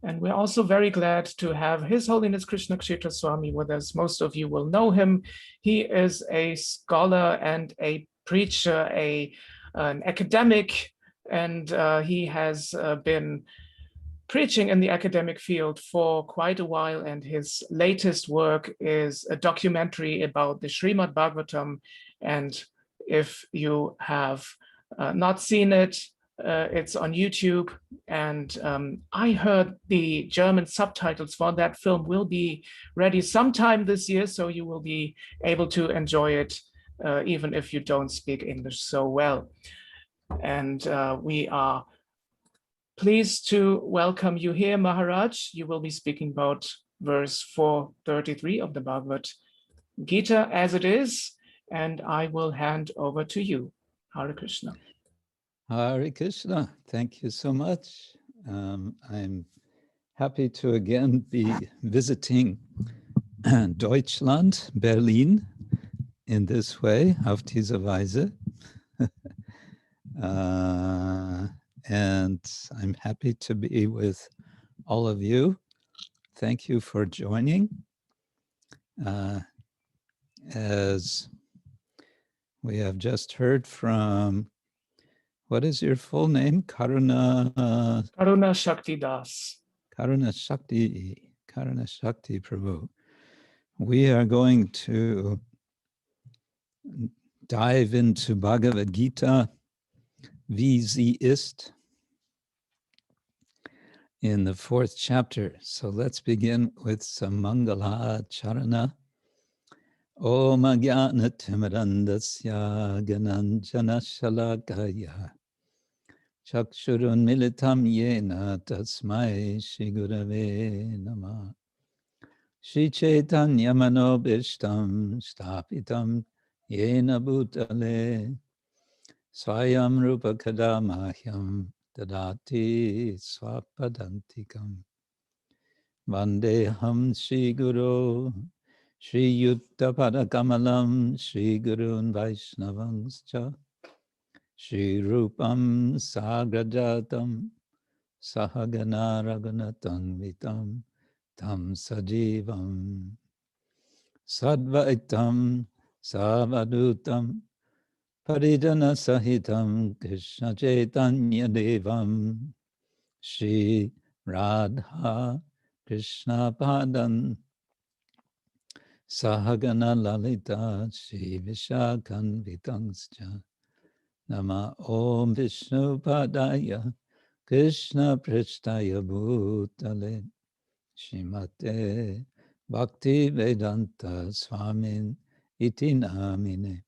And we're also very glad to have His Holiness Krishna Kshetra Swami with us. Most of you will know him. He is a scholar and a preacher, an academic, and he has been preaching in the academic field for quite a while. And his latest work is a documentary about the Srimad Bhagavatam. And if you have not seen it, it's on YouTube, and I heard the German subtitles for that film will be ready sometime this year, so you will be able to enjoy it even if you don't speak English so well. And we are pleased to welcome you here, Maharaj. You will be speaking about verse 433 of the Bhagavad-gita as it is, and I will hand over to you. Hare Krishna. Hare Krishna, thank you so much. I'm happy to again be visiting Deutschland, Berlin, in this way, auf diese Weise. And I'm happy to be with all of you. Thank you for joining. As we have just heard from, what is your full name? Karuna Shakti Das. Karuna Shakti Prabhu. We are going to dive into Bhagavad-gita, wie sie ist, in the 4th chapter. So let's begin with some Mangala Charana. Om Jnana-timirandasya Gananjana Shalakaya Chakshurun Militam Yena Tasmai Shri Gurave Namah Shri Chaitanya Manobishtam Stapitam Yena Bhutale Swayam Rupa Kadamahyam Dadati Swapadantikam Vandeham Shri Guru Shri Yutta Padakamalam Shri Gurun Vaishnavangscha Shri Rupam Sagrajatam Sahagana Raghunatam Vitam Tam Sajivam Sadvaitam Savadutam Paridana Sahitam Krishna Chaitanya Devam Shri Radha Krishna Padan Sahagana Lalita Shri Vishakan Vitangscha Nama Om Vishnu Padaya Krishna Prasthaya Bhutale Shrimate Bhakti Vedanta Swamin Iti Namine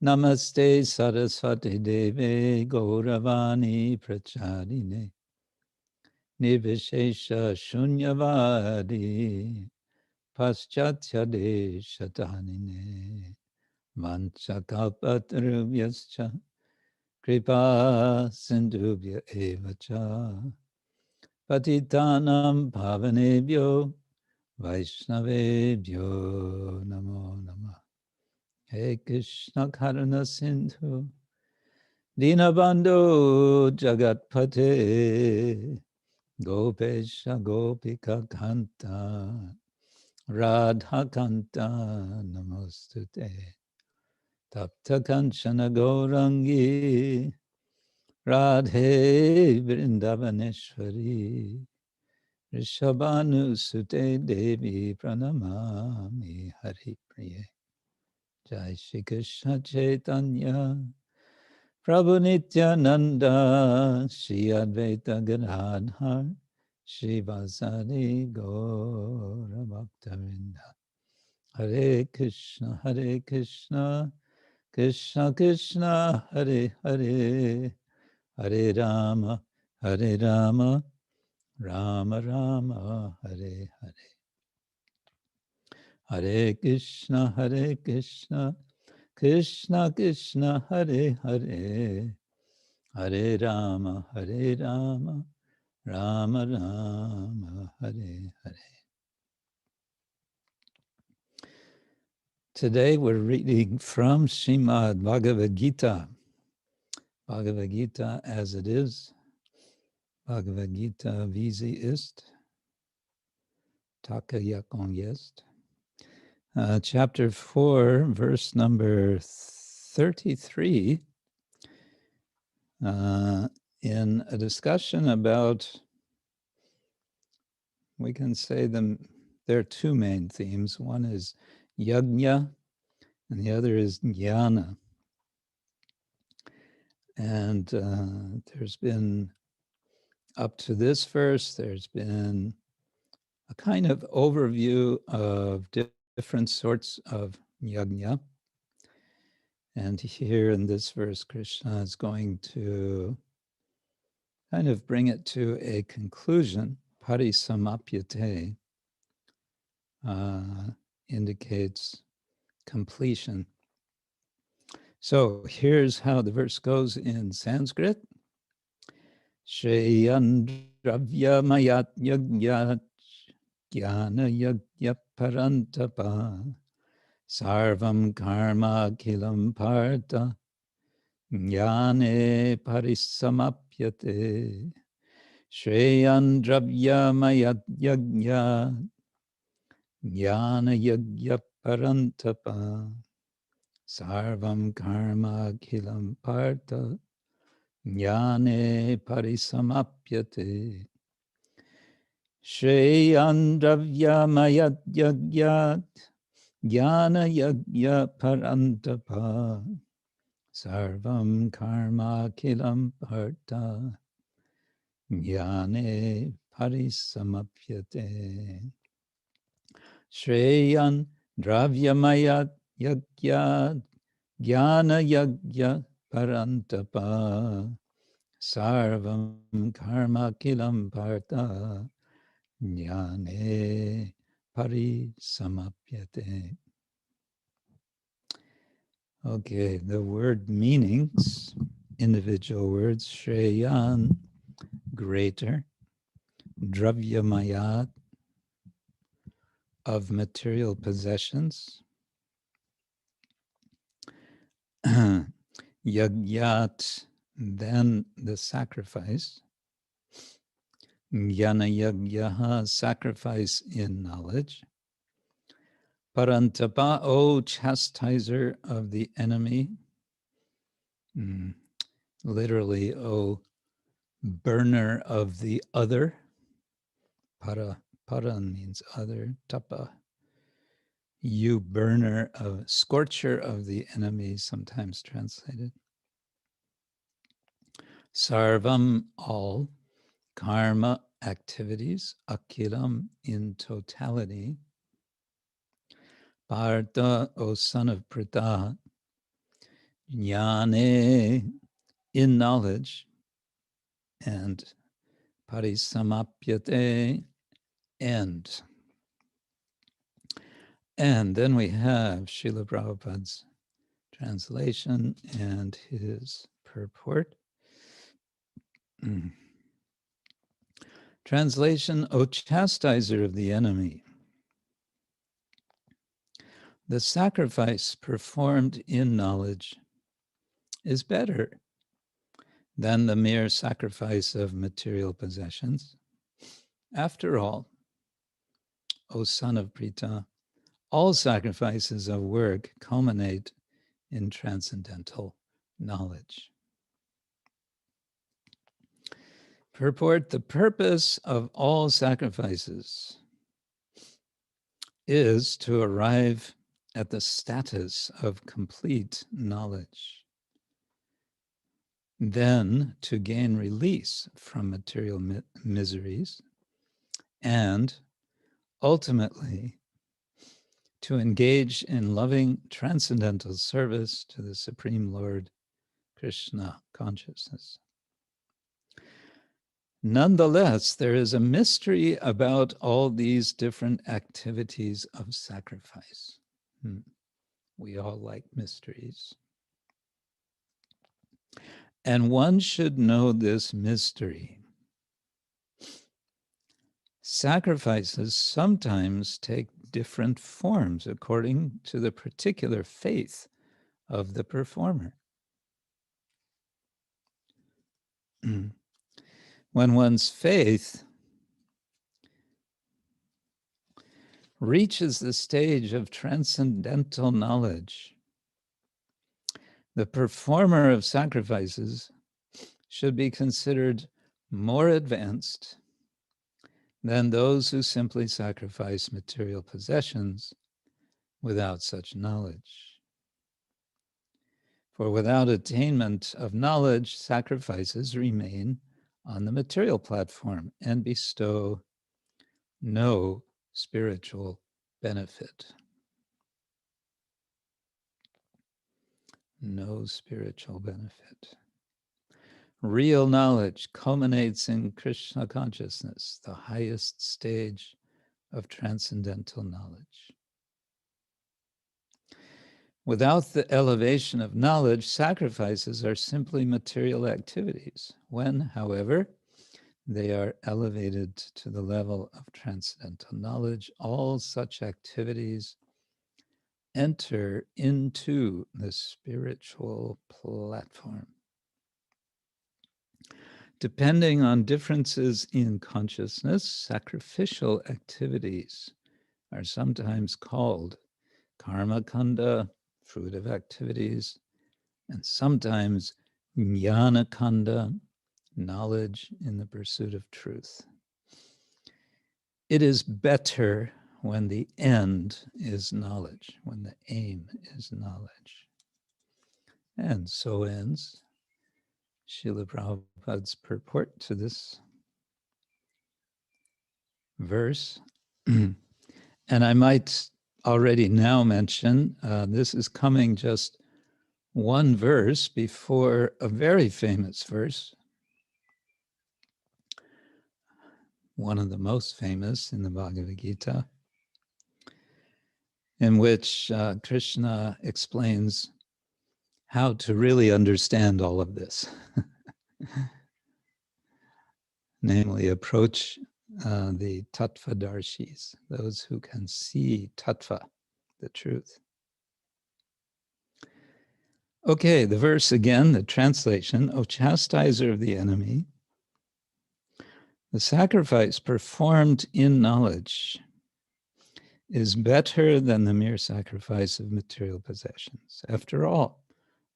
Namaste Saraswati Deve Gauravani Pracharine Nirvishesha Shunyavadi Paschatya Deshatanine Manchakalpatarubhyascha Kripa Sindhubhya Evacha Patitanam Pavanebhyo Vaishnavebhyo Namo Namah. He Krishna Karuna Sindhu Dinabandhu Jagatpate Gopesha Gopika Kanta Radha Kanta Namostute Tapta Kanchana Gaurangi Radhe Vrindavaneshwari Rishabhanu Sute Devi Pranamami Hari Priye Jai Shri Krishna Chaitanya Prabhu Nityananda Shri Advaita Gadadhar Shri Vasari Gaura Bhaktavinda Hare Krishna Krishna Krishna Hare Hare Hare Rama Rama Rama Hare Hare Hare Krishna Krishna Krishna Hare Hare Hare Rama Rama Rama Hare Hare. Today we're reading from Srimad Bhagavad-gita, Bhagavad-gita as it is, Bhagavad-gita, wie sie ist, Takayakon jest. Chapter 4, verse number 33, in a discussion about, we can say there are two main themes. One is yajña, and the other is jñāna. And there's been, up to this verse, there's been a kind of overview of different sorts of yajña. And here in this verse, Krishna is going to kind of bring it to a conclusion. Parisamāpyate indicates completion. So here's how the verse goes in Sanskrit. Śreyān dravya-mayād yajñāj jñāna-yajñāḥ paran-tapa sarvam karmākhilaṁ pārtha jñāne parisamāpyate śreyān dravya-mayād yajñāj jñāna-yajñāḥ param-tapa sarvam karmākhilaṁ pārtha jñāne parisamāpyate śreyān dravya-mayād yajñāt jñāna-yajñāḥ param-tapa sarvam karmākhilaṁ pārtha jñāne parisamāpyate śreyān dravya-mayād yajñāt jñāna-yajñāḥ param-tapa sarvam karmākhilaṁ pārtha jñāne parisamāpyate. Okay, the word meanings, individual words, śreyān, greater, dravya-mayād, of material possessions, yajñāt, then the sacrifice, jñāna-yajñaḥ, sacrifice in knowledge, paran-tapa, O chastiser of the enemy, literally, O burner of the other, paran means other, tapa, you burner of, scorcher of the enemy, sometimes translated. Sarvam, all, karma, activities, akhilam, in totality. Pārtha, O son of Pṛthā, jñāne, in knowledge, and parisamāpyate, end. And then we have Srila Prabhupada's translation and his purport. Translation, O chastiser of the enemy, the sacrifice performed in knowledge is better than the mere sacrifice of material possessions. After all, O son of Pṛthā, all sacrifices of work culminate in transcendental knowledge. Purport, the purpose of all sacrifices is to arrive at the status of complete knowledge, then to gain release from material miseries, and ultimately to engage in loving transcendental service to the Supreme Lord Krishna consciousness. Nonetheless, there is a mystery about all these different activities of sacrifice. We all like mysteries. And one should know this mystery. Sacrifices sometimes take different forms according to the particular faith of the performer. When one's faith reaches the stage of transcendental knowledge, the performer of sacrifices should be considered more advanced than those who simply sacrifice material possessions without such knowledge. For without attainment of knowledge, sacrifices remain on the material platform and bestow no spiritual benefit. No spiritual benefit. Real knowledge culminates in Krishna consciousness, the highest stage of transcendental knowledge. Without the elevation of knowledge, sacrifices are simply material activities. When, however, they are elevated to the level of transcendental knowledge, all such activities enter into the spiritual platform. Depending on differences in consciousness, sacrificial activities are sometimes called karma-kanda, fruitive activities, and sometimes jñāna-kanda, knowledge in the pursuit of truth. It is better when the end is knowledge, when the aim is knowledge. And so ends Srila Prabhupada's purport to this verse. And I might already now mention, this is coming just one verse before a very famous verse, one of the most famous in the Bhagavad-gita, in which Krishna explains how to really understand all of this. Namely, approach the tattva-darshis, those who can see tattva, the truth. Okay, the verse again, the translation: O chastiser of the enemy, the sacrifice performed in knowledge is better than the mere sacrifice of material possessions. After all,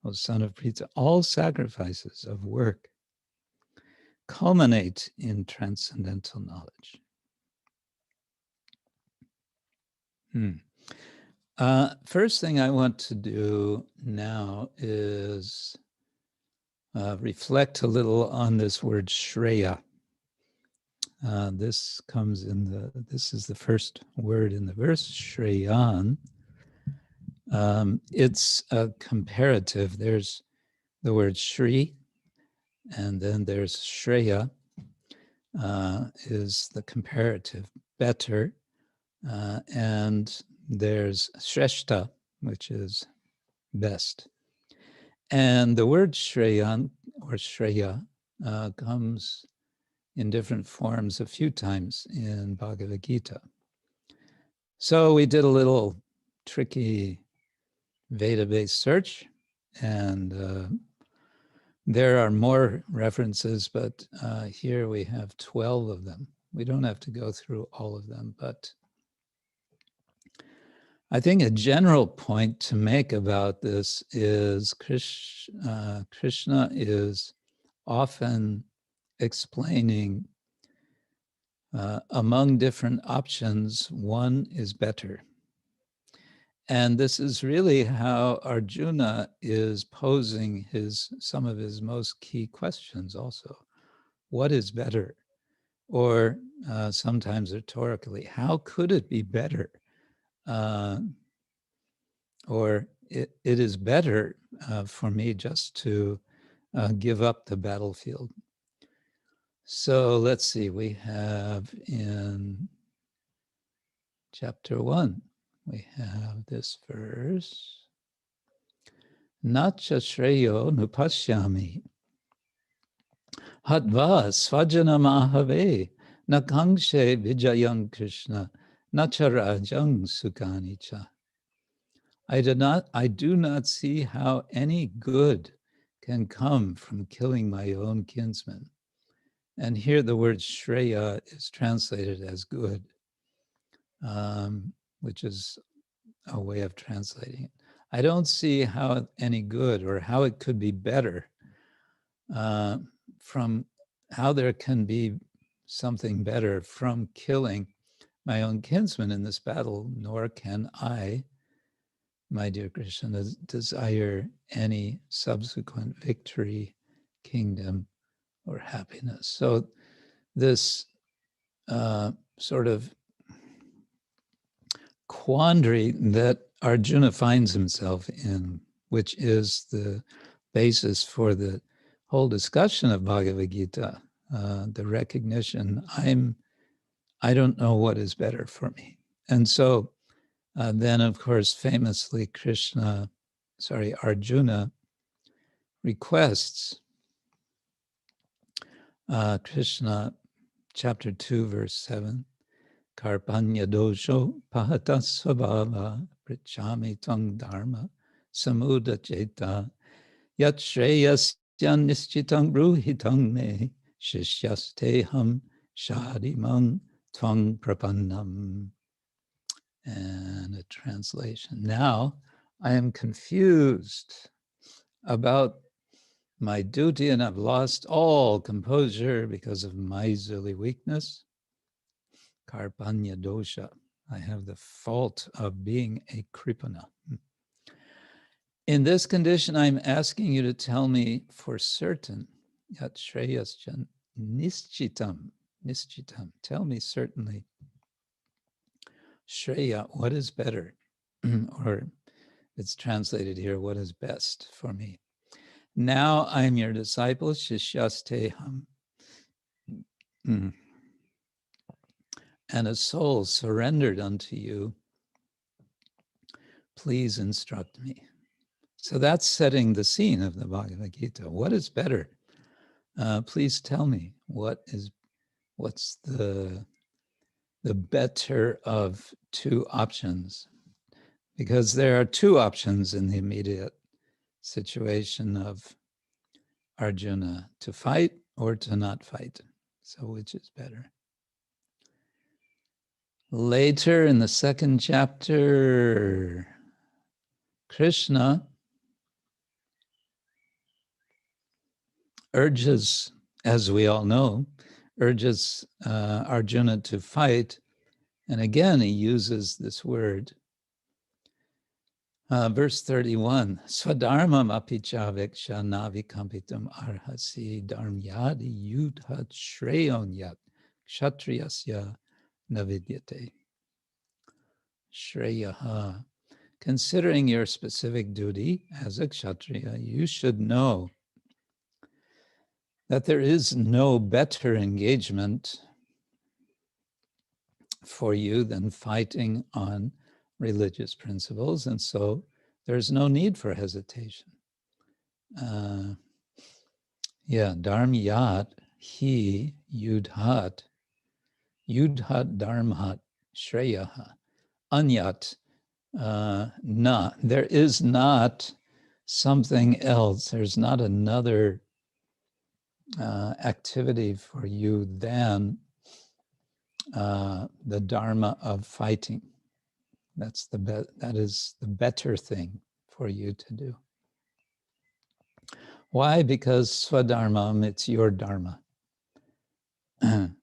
O son of Pṛthā, all sacrifices of work culminate in transcendental knowledge. First thing I want to do now is reflect a little on this word shreya. This is the first word in the verse, śreyān. It's a comparative. There's the word shri, and then there's shreya, is the comparative, better, and there's shreshta, which is best. And the word śreyān or shreya comes in different forms a few times in Bhagavad-gita. So we did a little tricky Veda-based search, and there are more references, but here we have 12 of them. We don't have to go through all of them, but I think a general point to make about this is Krishna is often explaining among different options, one is better. And this is really how Arjuna is posing some of his most key questions also. What is better? Or sometimes rhetorically, how could it be better? Or it is better for me just to give up the battlefield. So let's see, we have in chapter 1, we have this verse, Nacha shreyo nupashyami, hatva svajanam ahave, nakangshe vijayam Krishna, nacharajang sukanicha. I do not see how any good can come from killing my own kinsman. And here the word shreya is translated as good, which is a way of translating it. I don't see how any good or how it could be better from how there can be something better from killing my own kinsman in this battle, nor can I, my dear Krishna, desire any subsequent victory, kingdom, or happiness. So this sort of quandary that Arjuna finds himself in, which is the basis for the whole discussion of Bhagavad-gita, the recognition, I don't know what is better for me. And so then, of course, famously Arjuna requests Krishna, chapter 2, verse 7, Karpanya dosho pahata svabhava prichami tang dharma samuda cheta yat shreyasya nischitang bruhitang me shishyasteham shadimang tvang prapannam. And a translation. Now I am confused about my duty and I've lost all composure because of miserly weakness. Karpanya dosha. I have the fault of being a kripana. In this condition, I'm asking you to tell me for certain, yat shreyasya nischitam, tell me certainly, Shreya, what is better? Or it's translated here, what is best for me? Now I'm your disciple, Shishyasteham, and a soul surrendered unto you. Please instruct me. So that's setting the scene of the Bhagavad-gita. What is better? Please tell me what's the better of two options, because there are two options in the immediate situation of Arjuna, to fight or to not fight. So which is better? Later in the second chapter, Krishna urges, as we all know, Arjuna to fight. And again, he uses this word. Verse 31, Swadharmam apichaveksha navikampitam arhasi dharmyadi yudhat śreyān kshatriyasya navidyate. Shreyaha. Considering your specific duty as a kshatriya, you should know that there is no better engagement for you than fighting on religious principles, and so there's no need for hesitation. Dharmyat, he, yudhat dharmhat, shreyaha, anyat, there is not something else, there's not another activity for you than the dharma of fighting. That is the better thing for you to do. Why? Because swadharmam, it's your dharma. And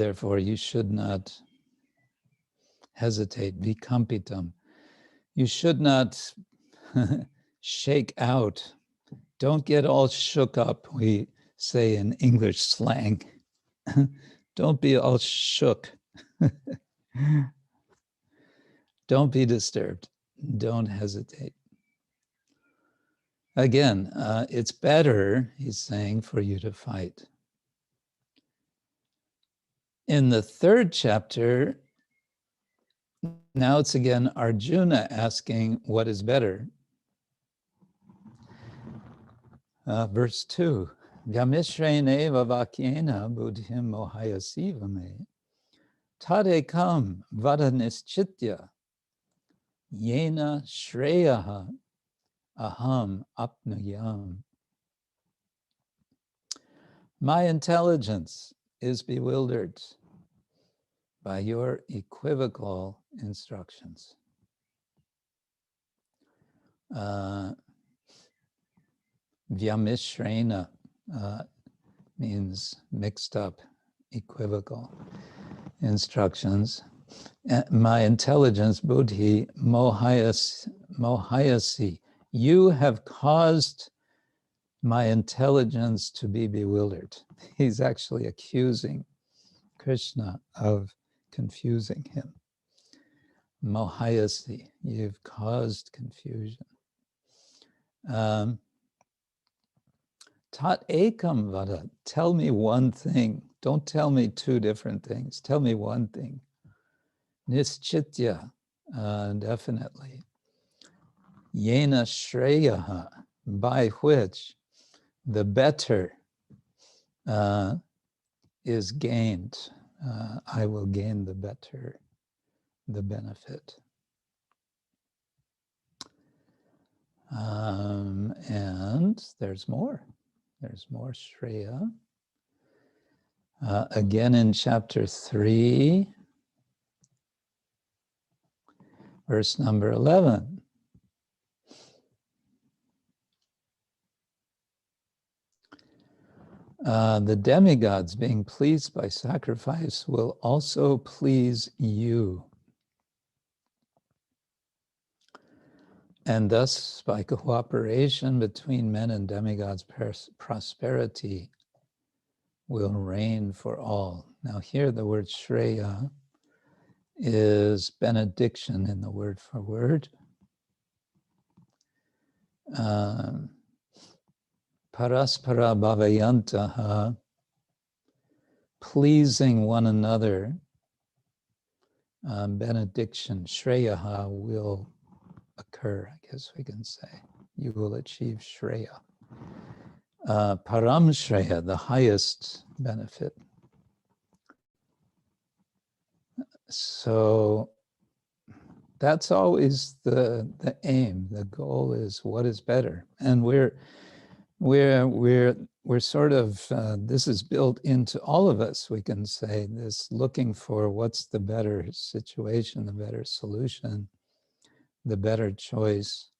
therefore you should not hesitate, vikampitam. You should not shake out. Don't get all shook up, we say in English slang. Don't be all shook. Don't be disturbed. Don't hesitate. Again, it's better, he's saying, for you to fight. In the third chapter, now it's again Arjuna asking what is better. Verse 2, Vyamishrene vavakyena buddhim mohayasiva me tadekam vadanischitya yena shreyaha aham apnuyam. My intelligence is bewildered by your equivocal instructions. Vyamishrena means mixed up, equivocal instructions. My intelligence, buddhi, mohayasi. You have caused my intelligence to be bewildered. He's actually accusing Krishna of confusing him. Mohayasi, you've caused confusion. Tat ekam vada, tell me one thing. Don't tell me two different things. Tell me one thing. Nischitya, definitely. Yena śreyān, by which the better is gained. I will gain the better, the benefit. And there's more. There's more Shreya. Again in chapter 3, verse number 11. The demigods, being pleased by sacrifice, will also please you. And thus, by cooperation between men and demigods, prosperity will reign for all. Now here the word Shreya is benediction in the word for word. Paraspara bhavayantaha, pleasing one another, benediction, Shreyaha, will occur, I guess we can say. You will achieve Shreya. Param Shreya, the highest benefit. So that's always the aim. The goal is what is better. And we're sort of, this is built into all of us, we can say, this looking for what's the better situation, the better solution, the better choice.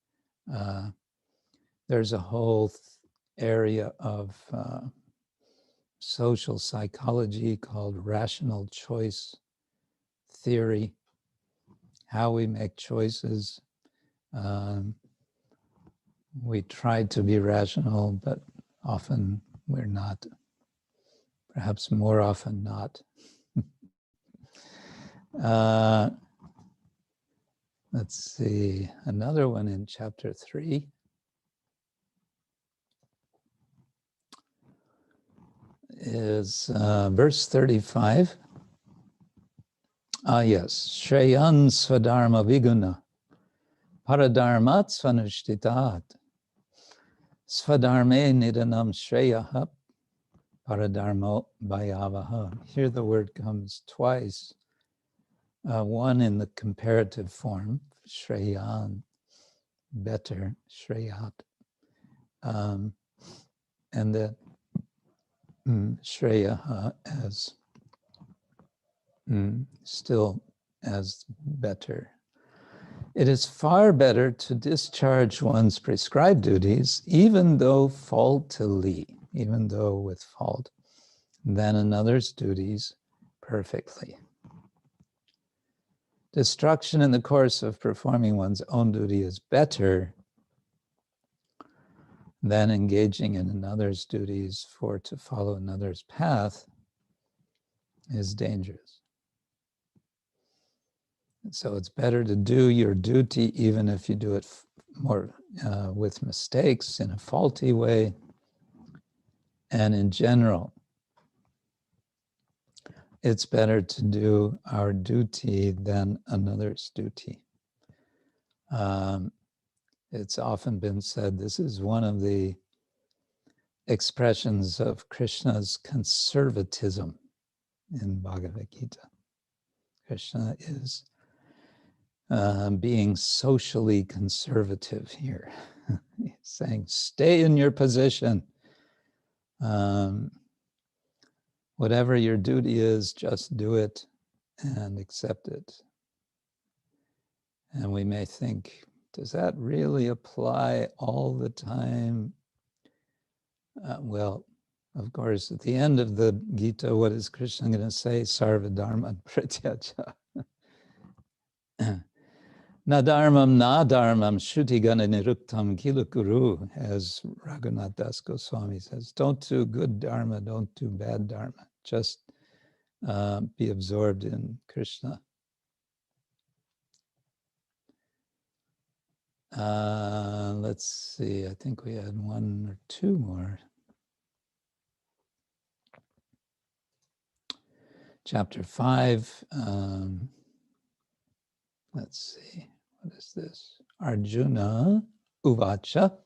There's a whole area of social psychology called rational choice theory, how we make choices. We try to be rational, but often we're not, perhaps more often not. Let's see, another one in chapter 3. Is verse 35. Yes, śreyān svadharma viguna, paradharmat svanushthitat, svadharme nidanam śreyāh, paradharmo bhayavaha. Here the word comes twice, one in the comparative form, śreyān, better, śreyāt, and then Shreya as still as better. It is far better to discharge one's prescribed duties, even though faultily, even though with fault, than another's duties perfectly. Destruction in the course of performing one's own duty is better than engaging in another's duties, for to follow another's path is dangerous. So it's better to do your duty even if you do it more with mistakes, in a faulty way. And in general, it's better to do our duty than another's duty. It's often been said this is one of the expressions of Krishna's conservatism in Bhagavad-gita. Krishna is being socially conservative here. He's saying, stay in your position. Whatever your duty is, just do it and accept it. And we may think, does that really apply all the time? Well, of course, at the end of the Gita, what is Krishna going to say? Sarva dharma pratyaja. Na dharmam, na dharmam, shruti gana niruktam kilakuru, as Raghunath Das Goswami says. Don't do good dharma, don't do bad dharma. Just be absorbed in Krishna. Let's see, I think we had one or two more. Chapter 5, let's see, what is this? Arjuna uvacha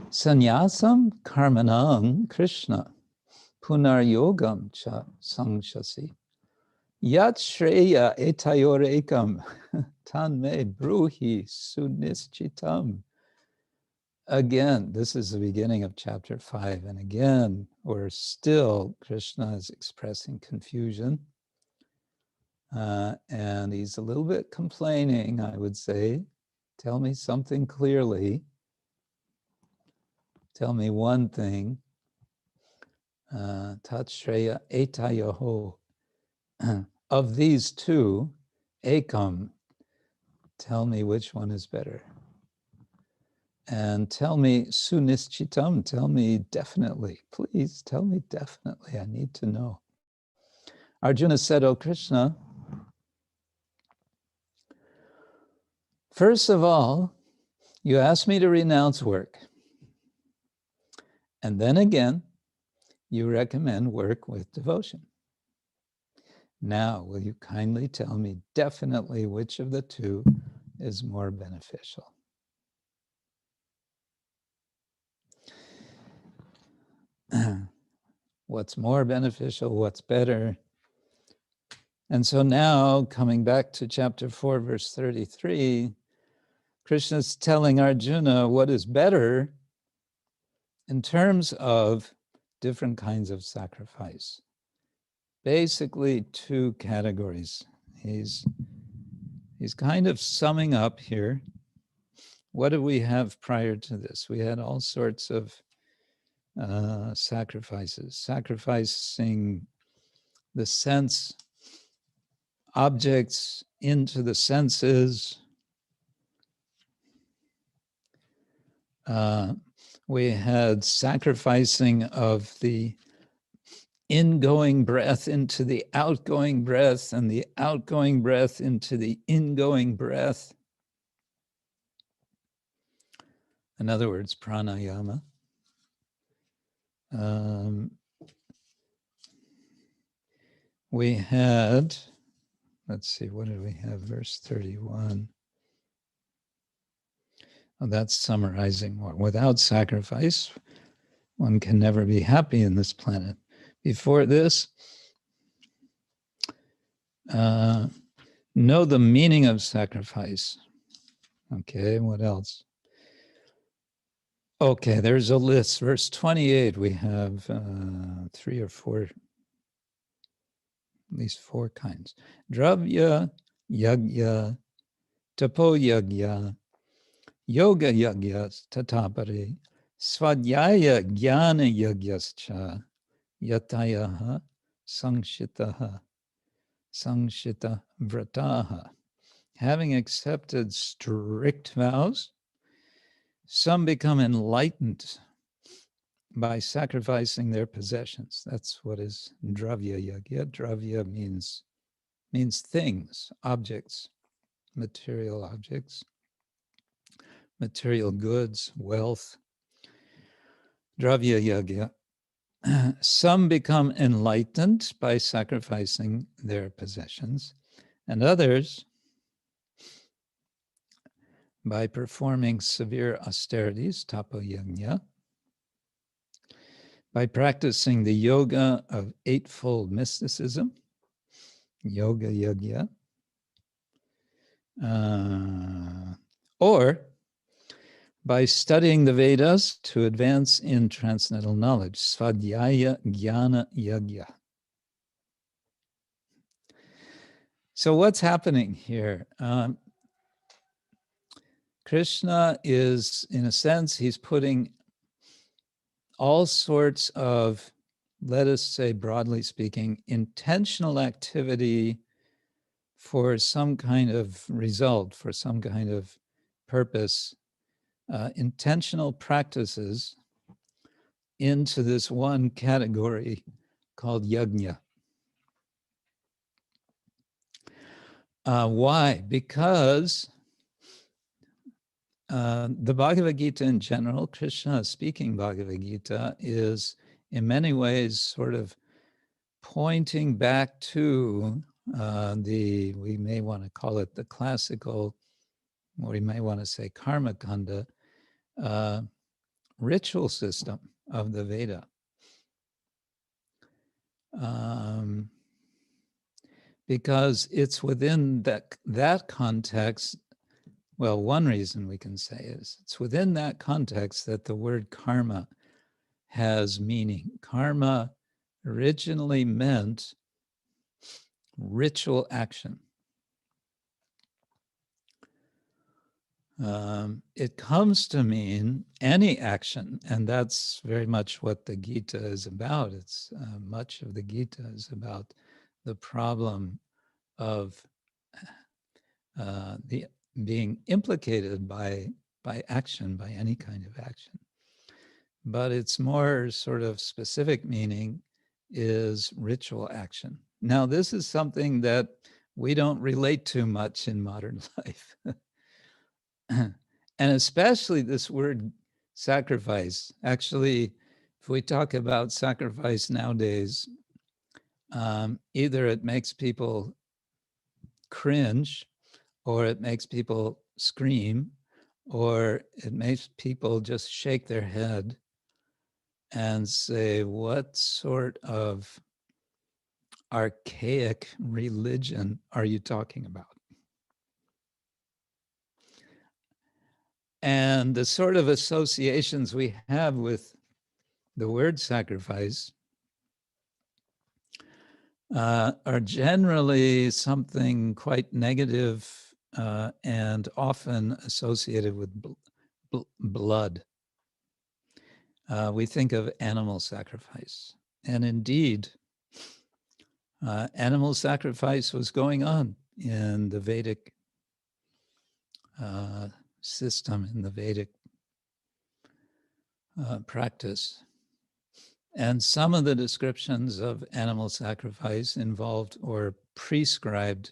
sannyasam karmanam Krishna punar yogam cha sangshasi yat shreya etayorekam tanme bruhi sunischitam. Again, this is the beginning of chapter 5, and again, Krishna is expressing confusion, and he's a little bit complaining, I would say. Tell me something clearly. Tell me one thing. Tat shreya etayoho. Of these two, ekam, tell me which one is better. And tell me sunischitam, tell me definitely. Please tell me definitely, I need to know. Arjuna said, "O Krishna, first of all, you asked me to renounce work. And then again, you recommend work with devotion. Now, will you kindly tell me definitely which of the two is more beneficial?" What's more beneficial? What's better? And so now, coming back to chapter 4, verse 33, Krishna's telling Arjuna what is better in terms of different kinds of sacrifice. Basically, two categories. He's kind of summing up here. What did we have prior to this? We had all sorts of sacrifices, sacrificing the sense objects into the senses. We had sacrificing of the ingoing breath into the outgoing breath, and the outgoing breath into the ingoing breath. In other words, pranayama. We had, let's see, what did we have? Verse 31. Well, that's summarizing more. Without sacrifice, one can never be happy in this planet. Before this, know the meaning of sacrifice. Okay, what else? Okay, there's a list. Verse 28, we have 3 or 4, at least 4 kinds. Dravya-mayād, tapo-yajñāh, yoga-yajñāh, tatapare, svadhyaya-jñāna-yajñāscha, yatayaha, sangshita vrataha. Having accepted strict vows, some become enlightened by sacrificing their possessions. That's what is dravya-mayād. Dravya means things, objects, material objects, material goods, wealth. Dravya-mayād. Some become enlightened by sacrificing their possessions, and others by performing severe austerities, tapo-yajñāh, by practicing the yoga of 8-fold mysticism, yoga-yajñāh, or by studying the Vedas to advance in transcendental knowledge, svadhyaya-jñāna-yajñāḥ. So what's happening here? Krishna is, in a sense, he's putting all sorts of, let us say, broadly speaking, intentional activity for some kind of result, for some kind of purpose, intentional practices into this one category called yajña. Why? Because the Bhagavad-gita in general, Krishna speaking Bhagavad-gita, is in many ways sort of pointing back to we may want to call it the classical, or we may want to say karma-kanda, ritual system of the Veda. Because it's within that context, well, one reason we can say is it's within that context that the word karma has meaning. Karma originally meant ritual action. It comes to mean any action, and that's very much what the Gita is about. It's much of the Gita is about the problem of the being implicated by action, by any kind of action. But its more sort of specific meaning is ritual action. Now, this is something that we don't relate to much in modern life. And especially this word sacrifice. Actually, if we talk about sacrifice nowadays, either it makes people cringe, or it makes people scream, or it makes people just shake their head and say, what sort of archaic religion are you talking about? And the sort of associations we have with the word sacrifice are generally something quite negative and often associated with blood. We think of animal sacrifice. And indeed, animal sacrifice was going on in the Vedic system, in the Vedic practice. And some of the descriptions of animal sacrifice involved or prescribed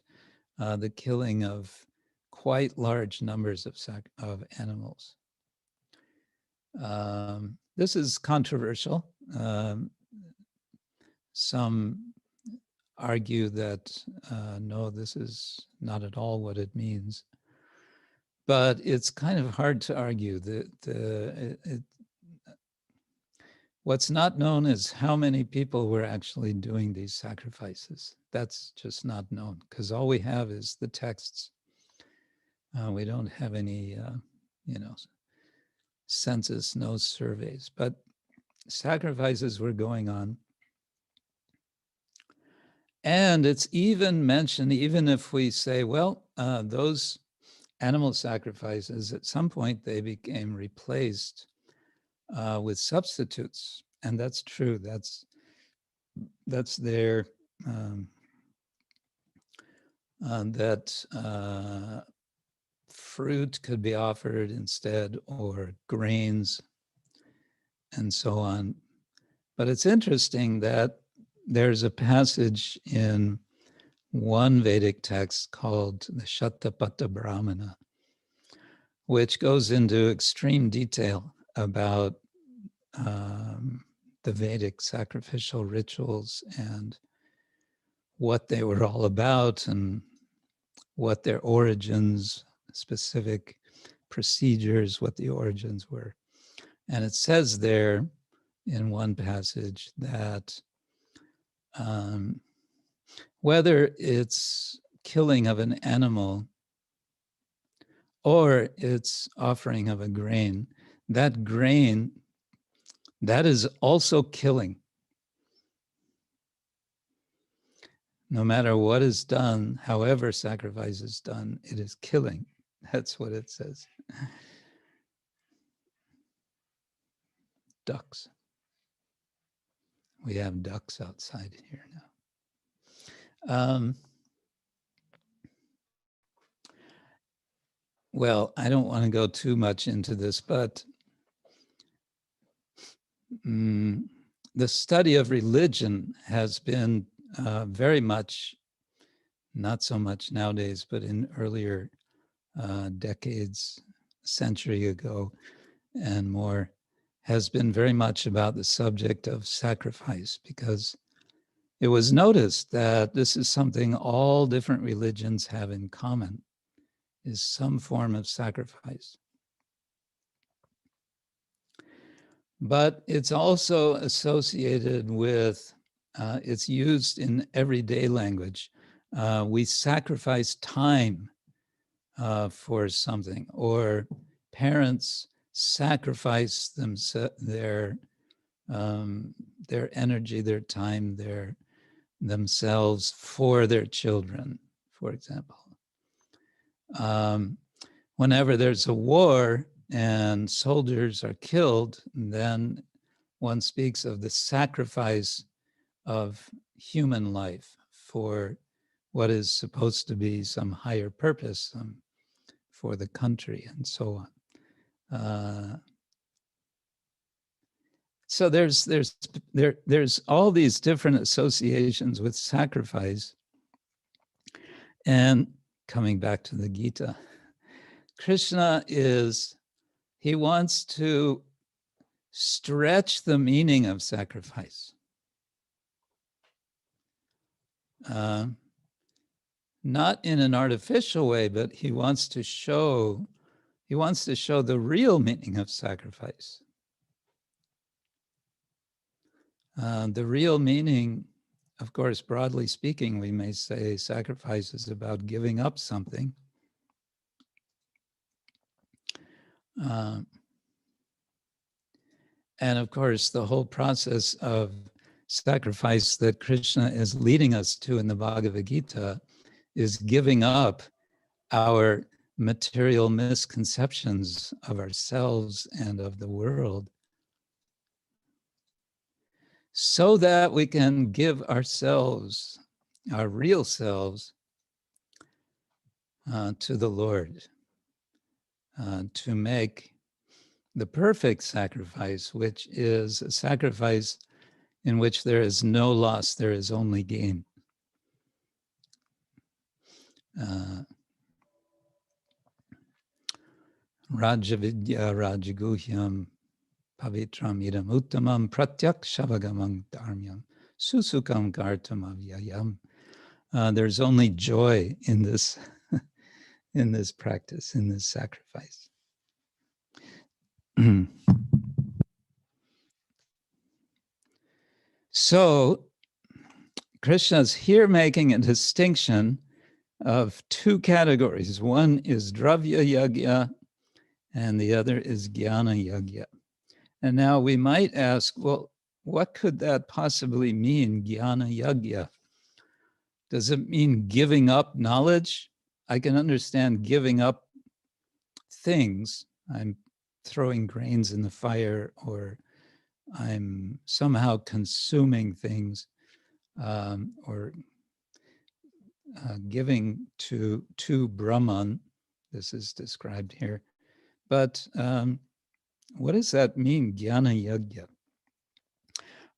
the killing of quite large numbers of animals. This is controversial. Some argue that no, this is not at all what it means. But it's kind of hard to argue. What's not known is how many people were actually doing these sacrifices. That's just not known, because all we have is the texts. We don't have any, census, no surveys, but sacrifices were going on. And it's even mentioned, even if we say, well, those animal sacrifices, at some point they became replaced with substitutes. And that's true. That's there. That fruit could be offered instead, or grains, and so on. But it's interesting that there's a passage in one Vedic text called the Shatapatha Brahmana, which goes into extreme detail about the Vedic sacrificial rituals and what they were all about and what their origins, specific procedures, what the origins were. And it says there in one passage that whether it's killing of an animal or it's offering of a grain, that is also killing. no matter what is done, however sacrifice is done, it is killing. That's what it says. Ducks. We have ducks outside here now. Well, I don't want to go too much into this, but the study of religion has been very much, not so much nowadays, but in earlier decades, a century ago and more, has been very much about the subject of sacrifice, because it was noticed that this is something all different religions have in common, is some form of sacrifice. But it's also associated with, it's used in everyday language. We sacrifice time for something, or parents sacrifice their energy, their time, themselves for their children, for example. Whenever there's a war and soldiers are killed, then one speaks of the sacrifice of human life for what is supposed to be some higher purpose for the country, and so on. So there's all these different associations with sacrifice. And coming back to the Gita, Krishna he wants to stretch the meaning of sacrifice. Not in an artificial way, but he wants to show the real meaning of sacrifice. The real meaning, of course, broadly speaking, we may say sacrifice is about giving up something. And of course, the whole process of sacrifice that Krishna is leading us to in the Bhagavad-gita is giving up our material misconceptions of ourselves and of the world, so that we can give ourselves, our real selves, to the Lord, to make the perfect sacrifice, which is a sacrifice in which there is no loss, there is only gain. Rajavidya Rajaguhyam Pavitram idam uttamam pratyakshabagamam dharmyam susukam kartam avyayam. There's only joy in this in this practice, in this sacrifice. So Krishna's here making a distinction of two categories. One is dravya-mayād and the other is jñāna-yajñaḥ. And now we might ask, well, what could that possibly mean, jñāna-yajñaḥ? Does it mean giving up knowledge? I can understand giving up things. I'm throwing grains in the fire, or I'm somehow consuming things, or giving to Brahman. This is described here. But what does that mean, jñāna-yajñaḥ?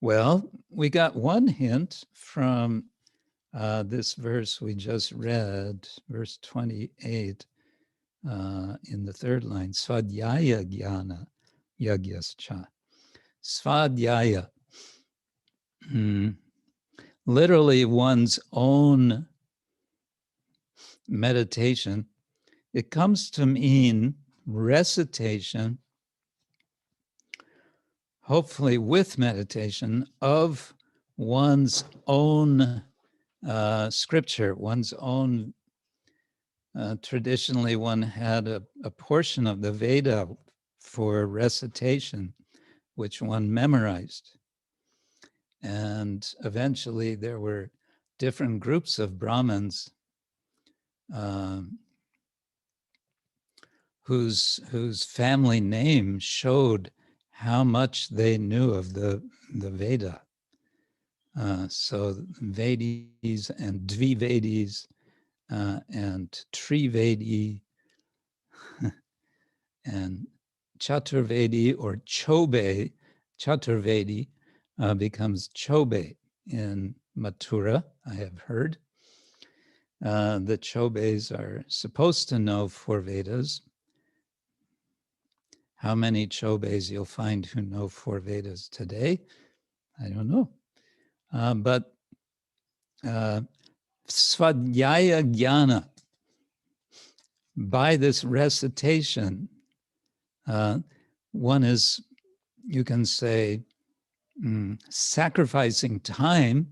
Well, we got one hint from this verse we just read, verse 28, in the third line, svadhyaya jnana yajñascha. Svadhyaya, literally one's own meditation. It comes to mean recitation, hopefully with meditation, of one's own scripture, one's own. Traditionally, one had a portion of the Veda for recitation, which one memorized. And eventually there were different groups of Brahmins whose family name showed how much they knew of the Veda. So Vedis and Dvivedis and Trivedi and Chaturvedi or Chobe. Chaturvedi becomes Chobe in Mathura, I have heard. The Chobes are supposed to know 4 Vedas. How many Chobes you'll find who know 4 Vedas today, I don't know. But Svadhyaya Jnana, by this recitation, one is, you can say, sacrificing time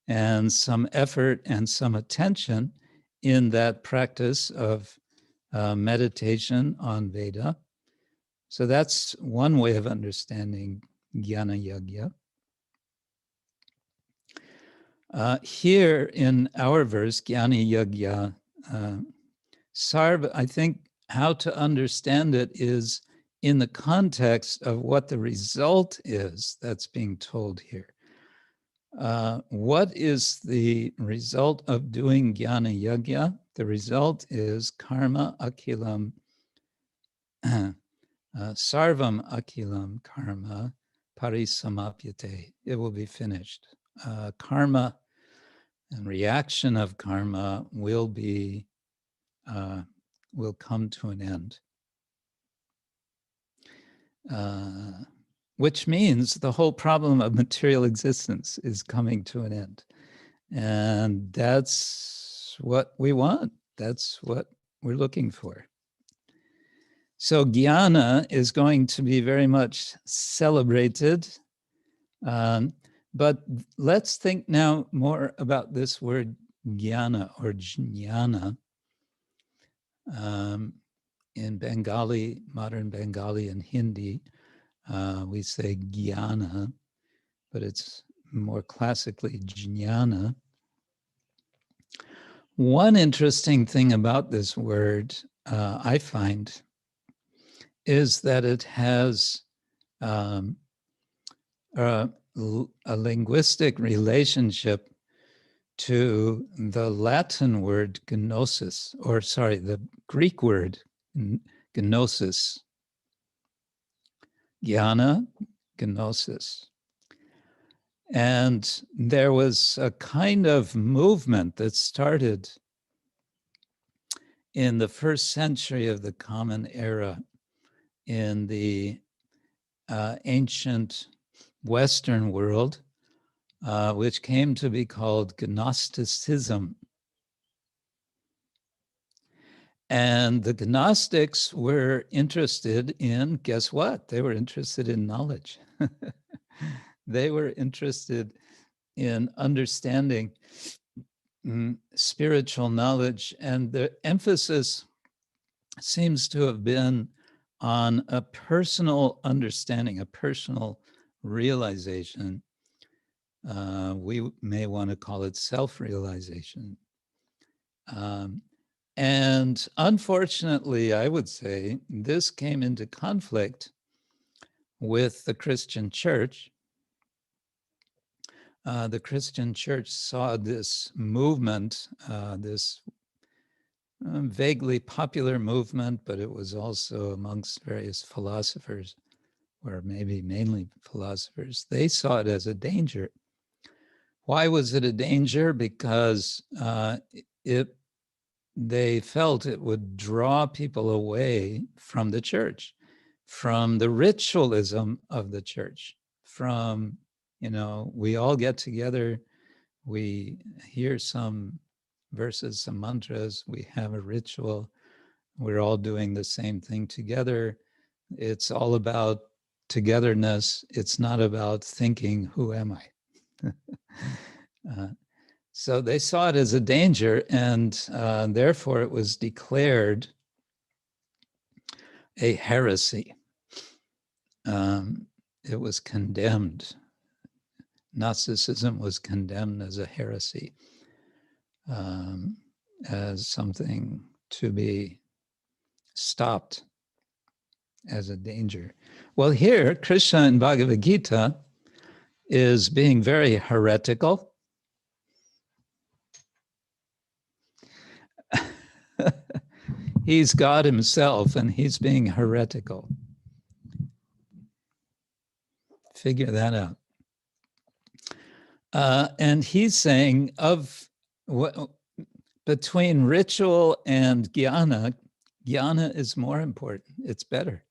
and some effort and some attention in that practice of meditation on Veda. So that's one way of understanding jñāna-yajñaḥ. Here in our verse, jñāna-yajñaḥ, I think how to understand it is in the context of what the result is that's being told here. What is the result of doing jñāna-yajñaḥ? The result is karmākhilaṁ, sarvaṁ akhilam karma parisamāpyate. It will be finished. Karma and reaction of karma will come to an end. Which means the whole problem of material existence is coming to an end. And that's what we want. That's what we're looking for. So jnana is going to be very much celebrated. But let's think now more about this word jnana or jñāna. In Bengali, modern Bengali and Hindi, we say jnana, but it's more classically jñāna. One interesting thing about this word, I find, is that it has a linguistic relationship to the Latin word gnosis, or sorry, the Greek word gnosis. Jnana, gnosis. And there was a kind of movement that started in the 1st century of the Common Era in the ancient Western world, which came to be called Gnosticism. And the Gnostics were interested in, guess what? They were interested in knowledge. They were interested in understanding spiritual knowledge. And the emphasis seems to have been on a personal understanding, a personal realization. We may want to call it self-realization. And unfortunately, I would say, this came into conflict with the Christian church. The Christian church saw this movement, this vaguely popular movement, but it was also amongst various philosophers, or maybe mainly philosophers. They saw it as a danger. Why was it a danger? Because they felt it would draw people away from the church, from the ritualism of the church, from, we all get together, we hear some verses, some mantras, we have a ritual, we're all doing the same thing together. It's all about togetherness. It's not about thinking, who am I? So they saw it as a danger, and therefore it was declared a heresy. It was condemned. Gnosticism was condemned as a heresy. as something to be stopped, as a danger. Well, here, Krishna in Bhagavad-gita is being very heretical. He's God himself, and he's being heretical. Figure that out. And he's saying between ritual and jnana, jnana is more important. It's better.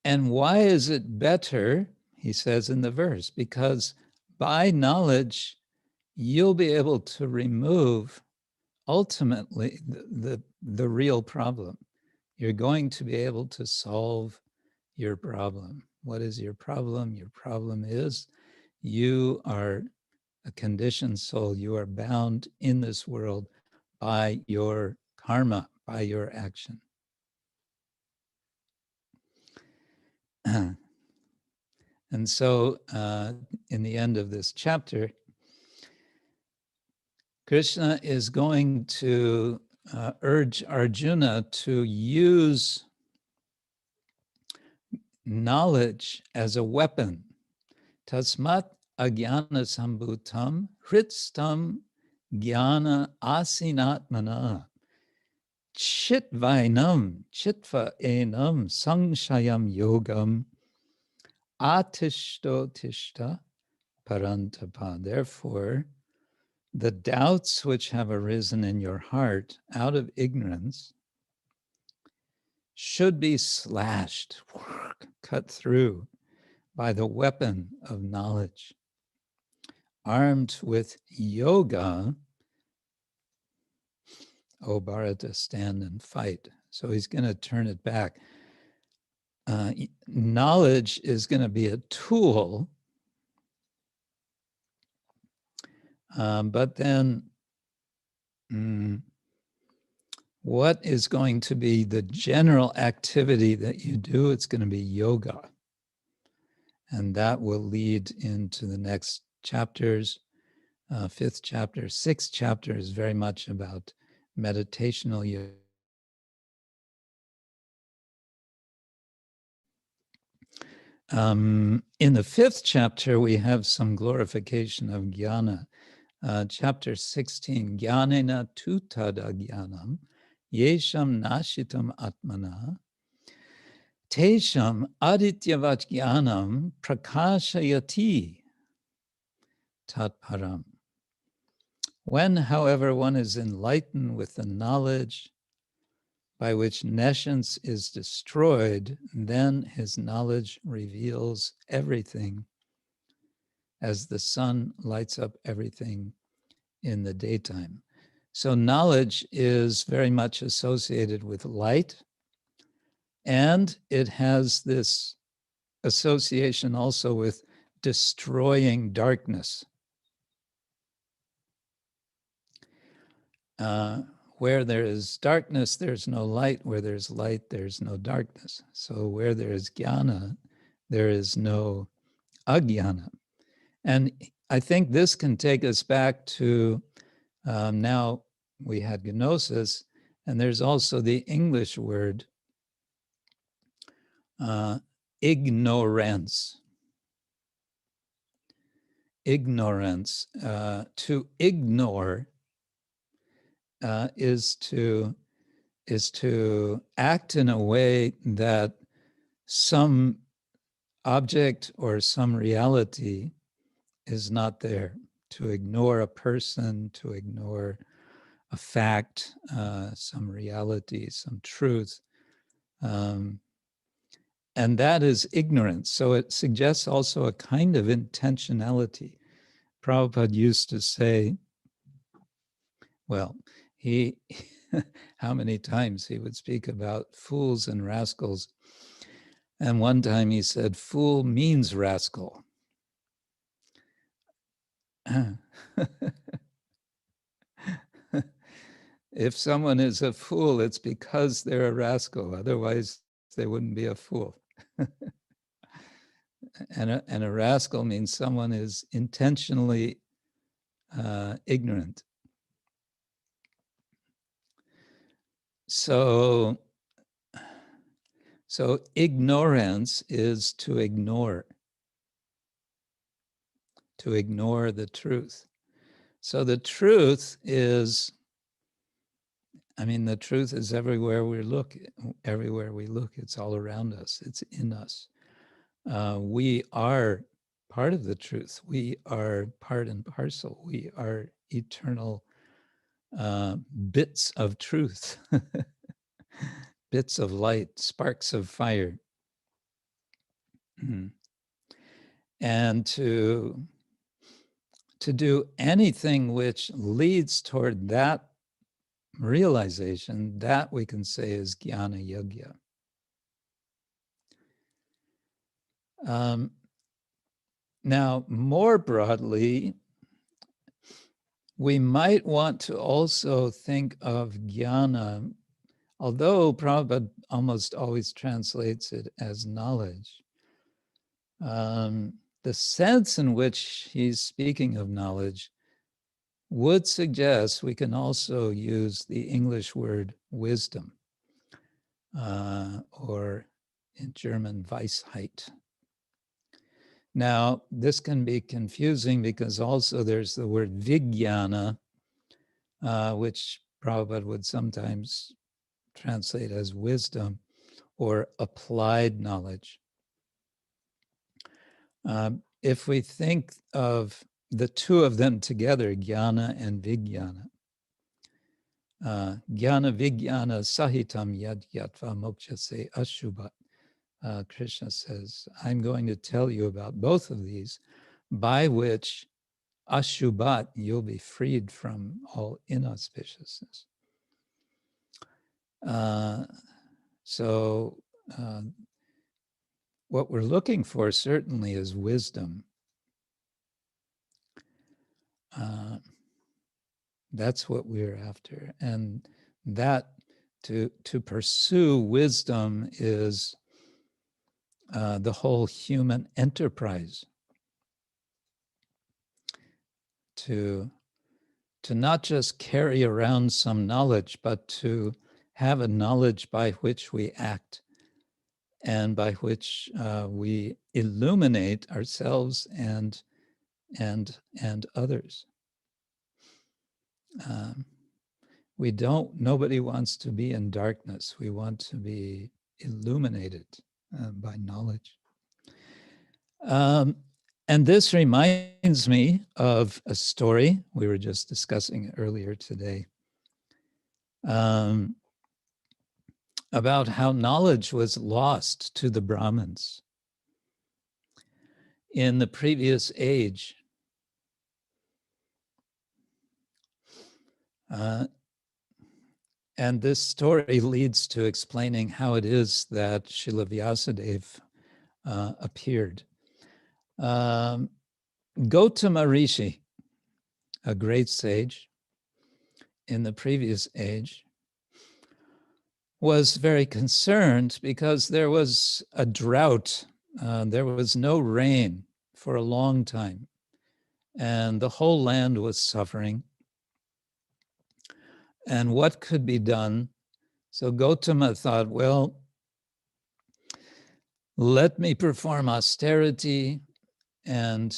And why is it better? He says in the verse, because by knowledge, you'll be able to remove ultimately the real problem. You're going to be able to solve your problem. What is your problem? Your problem is you are a conditioned soul. You are bound in this world by your karma, by your action. And so in the end of this chapter, Krishna is going to urge Arjuna to use knowledge as a weapon. Tasmat ajnana sambhutam hritstam jnana asinatmana chitvainam chitva enam sangshayam yogam atishto tishta paran-tapa. Therefore, the doubts which have arisen in your heart out of ignorance should be slashed, cut through by the weapon of knowledge. Armed with yoga, O Bharata, stand and fight. So he's going to turn it back. Knowledge is going to be a tool, but then what is going to be the general activity that you do? It's going to be yoga. And that will lead into the next chapters. 5th chapter, 6th chapter is very much about meditational yoga. In the 5th chapter, we have some glorification of jnana. Chapter 16, jnānena tu tada jnanam, yesham nashitam atmana, tesham adityavat jnanam prakashayati tat param. When, however, one is enlightened with the knowledge by which nescience is destroyed, then his knowledge reveals everything as the sun lights up everything in the daytime. So knowledge is very much associated with light, and it has this association also with destroying darkness. Where there is darkness, there's no light. Where there's light, there's no darkness. So where there is jnana, there is no ajnana. And I think this can take us back to now we had gnosis, and there's also the English word ignorance. Ignorance. To ignore is to act in a way that some object or some reality is not there. To ignore a person, to ignore a fact, some reality, some truth. And that is ignorance. So it suggests also a kind of intentionality. Prabhupada used to say, well, how many times he would speak about fools and rascals. And one time he said, fool means rascal. If someone is a fool, it's because they're a rascal. Otherwise, they wouldn't be a fool. And a rascal means someone is intentionally ignorant. So ignorance is to ignore the truth. So the truth is, I mean, the truth is everywhere we look. Everywhere we look, it's all around us. It's in us. We are part of the truth. We are part and parcel. We are eternal bits of truth, bits of light, sparks of fire. And to do anything which leads toward that realization, that we can say is jñāna-yajñaḥ. Now, more broadly, we might want to also think of jnana, although Prabhupada almost always translates it as knowledge. The sense in which he's speaking of knowledge would suggest we can also use the English word wisdom, or in German, Weisheit. Now, this can be confusing because also there's the word vijnana, which Prabhupada would sometimes translate as wisdom or applied knowledge. If we think of the two of them together, jnana and vijnana, jnana vijnana sahitam yad-yatva mokshase ashubhat. Krishna says, I'm going to tell you about both of these, by which ashubhat, you'll be freed from all inauspiciousness. What we're looking for certainly is wisdom. That's what we're after. And that to pursue wisdom is the whole human enterprise. To not just carry around some knowledge, but to have a knowledge by which we act and by which we illuminate ourselves and others. Nobody wants to be in darkness. We want to be illuminated by knowledge. And this reminds me of a story we were just discussing earlier today, about how knowledge was lost to the Brahmins in the previous age. And this story leads to explaining how it is that Srila Vyasadeva appeared. Gautama Rishi, a great sage in the previous age, was very concerned because there was a drought. There was no rain for a long time, and the whole land was suffering. And what could be done? So Gautama thought, well, let me perform austerity and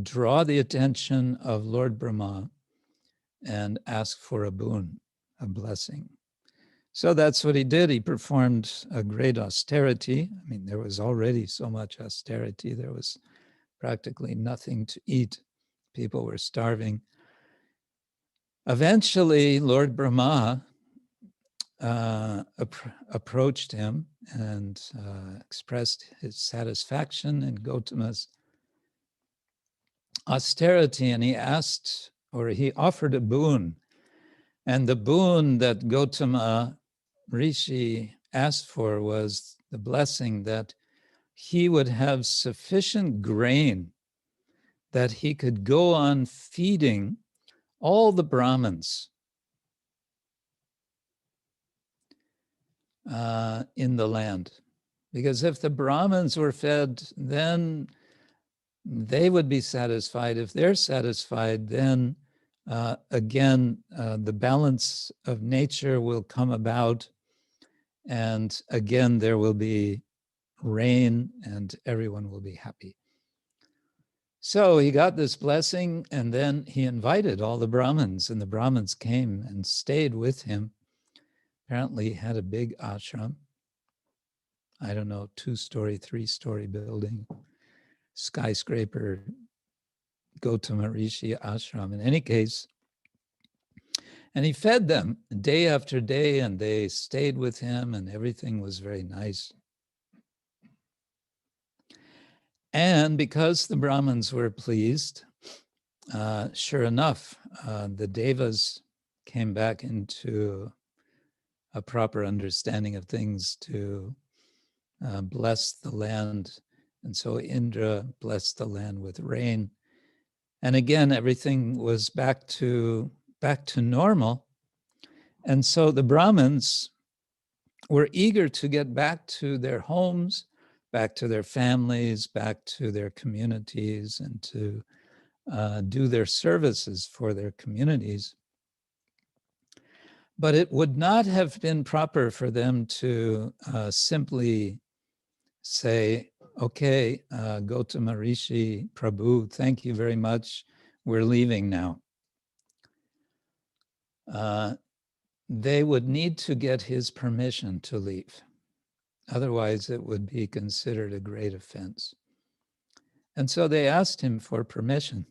draw the attention of Lord Brahma and ask for a boon, a blessing. So that's what he did. He performed a great austerity. I mean, there was already so much austerity. There was practically nothing to eat. People were starving. Eventually, Lord Brahma approached him and expressed his satisfaction in Gautama's austerity, and he asked, or he offered a boon. And the boon that Gautama Rishi asked for was the blessing that he would have sufficient grain that he could go on feeding all the Brahmins in the land. Because if the Brahmins were fed, then they would be satisfied. If they're satisfied, then again, the balance of nature will come about, and again, there will be rain and everyone will be happy. So he got this blessing, and then he invited all the Brahmins, and the Brahmins came and stayed with him. Apparently he had a big ashram. I don't know, 2-story, 3-story building, skyscraper, Gautama Rishi ashram. In any case, and he fed them day after day, and they stayed with him, and everything was very nice. And because the Brahmins were pleased, sure enough, the Devas came back into a proper understanding of things to bless the land. And so Indra blessed the land with rain. And again, everything was back to normal. And so the Brahmins were eager to get back to their homes, back to their families, back to their communities, and to do their services for their communities. But it would not have been proper for them to simply say, okay, Gautama Rishi, Prabhu, thank you very much, we're leaving now. They would need to get his permission to leave. Otherwise, it would be considered a great offense. And so they asked him for permission.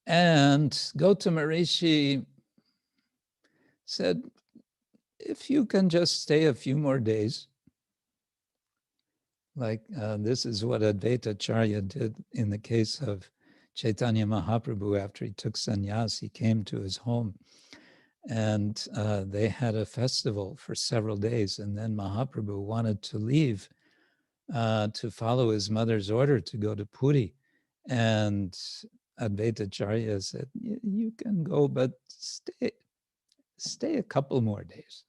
And Gautama Rishi said, if you can just stay a few more days, like this is what Advaita Acharya did in the case of Chaitanya Mahaprabhu. After he took sannyas, he came to his home, and they had a festival for several days. And then Mahaprabhu wanted to leave to follow his mother's order to go to Puri. And Advaita Acharya said, you can go, but stay a couple more days.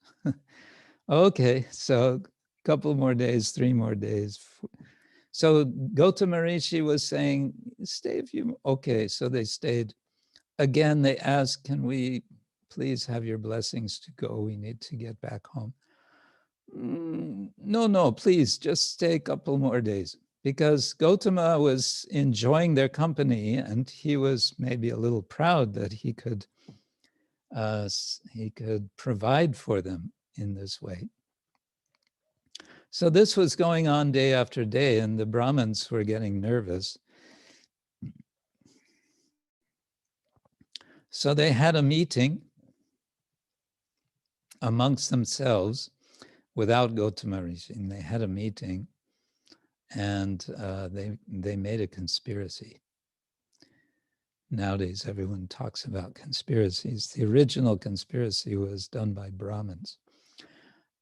Okay, so a couple more days, 3 more days. So Gautama Rishi was saying, stay a few, okay, so they stayed. Again, they asked, can we please have your blessings to go? We need to get back home. No, please, just stay a couple more days. Because Gautama was enjoying their company, and he was maybe a little proud that he could provide for them in this way. So this was going on day after day, and the Brahmins were getting nervous. So they had a meeting amongst themselves without Gautama Rishi. And they had a meeting, and they made a conspiracy. Nowadays, everyone talks about conspiracies. The original conspiracy was done by Brahmins.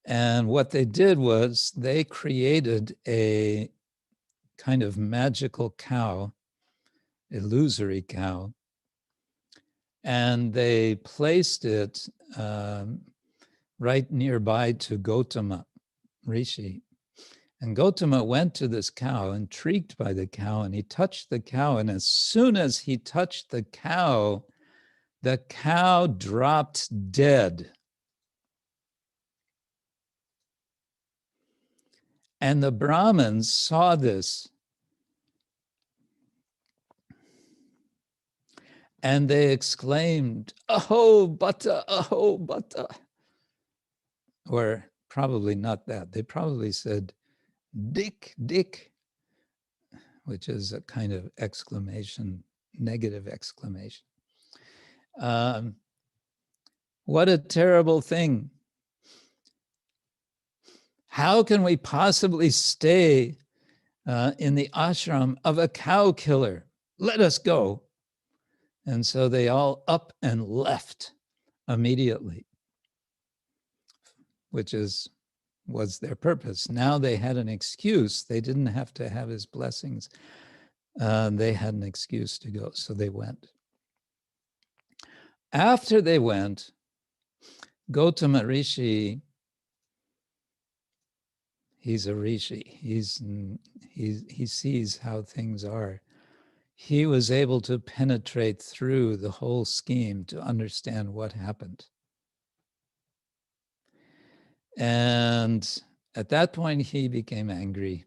And what they did was they created a kind of magical cow, illusory cow, and they placed it right nearby to Gautama Rishi. And Gautama went to this cow, intrigued by the cow, and he touched the cow. And as soon as he touched the cow dropped dead. And the Brahmins saw this, and they exclaimed, "Aho, Bhata, aho, Bhata." Or probably not that. They probably said, "Dick, Dick," which is a kind of exclamation, negative exclamation. What a terrible thing. How can we possibly stay in the ashram of a cow killer? Let us go. And so they all up and left immediately, which was their purpose. Now they had an excuse. They didn't have to have his blessings. They had an excuse to go, so they went. After they went, Gautama Rishi, He's a rishi. He sees how things are. He was able to penetrate through the whole scheme to understand what happened. And at that point, he became angry.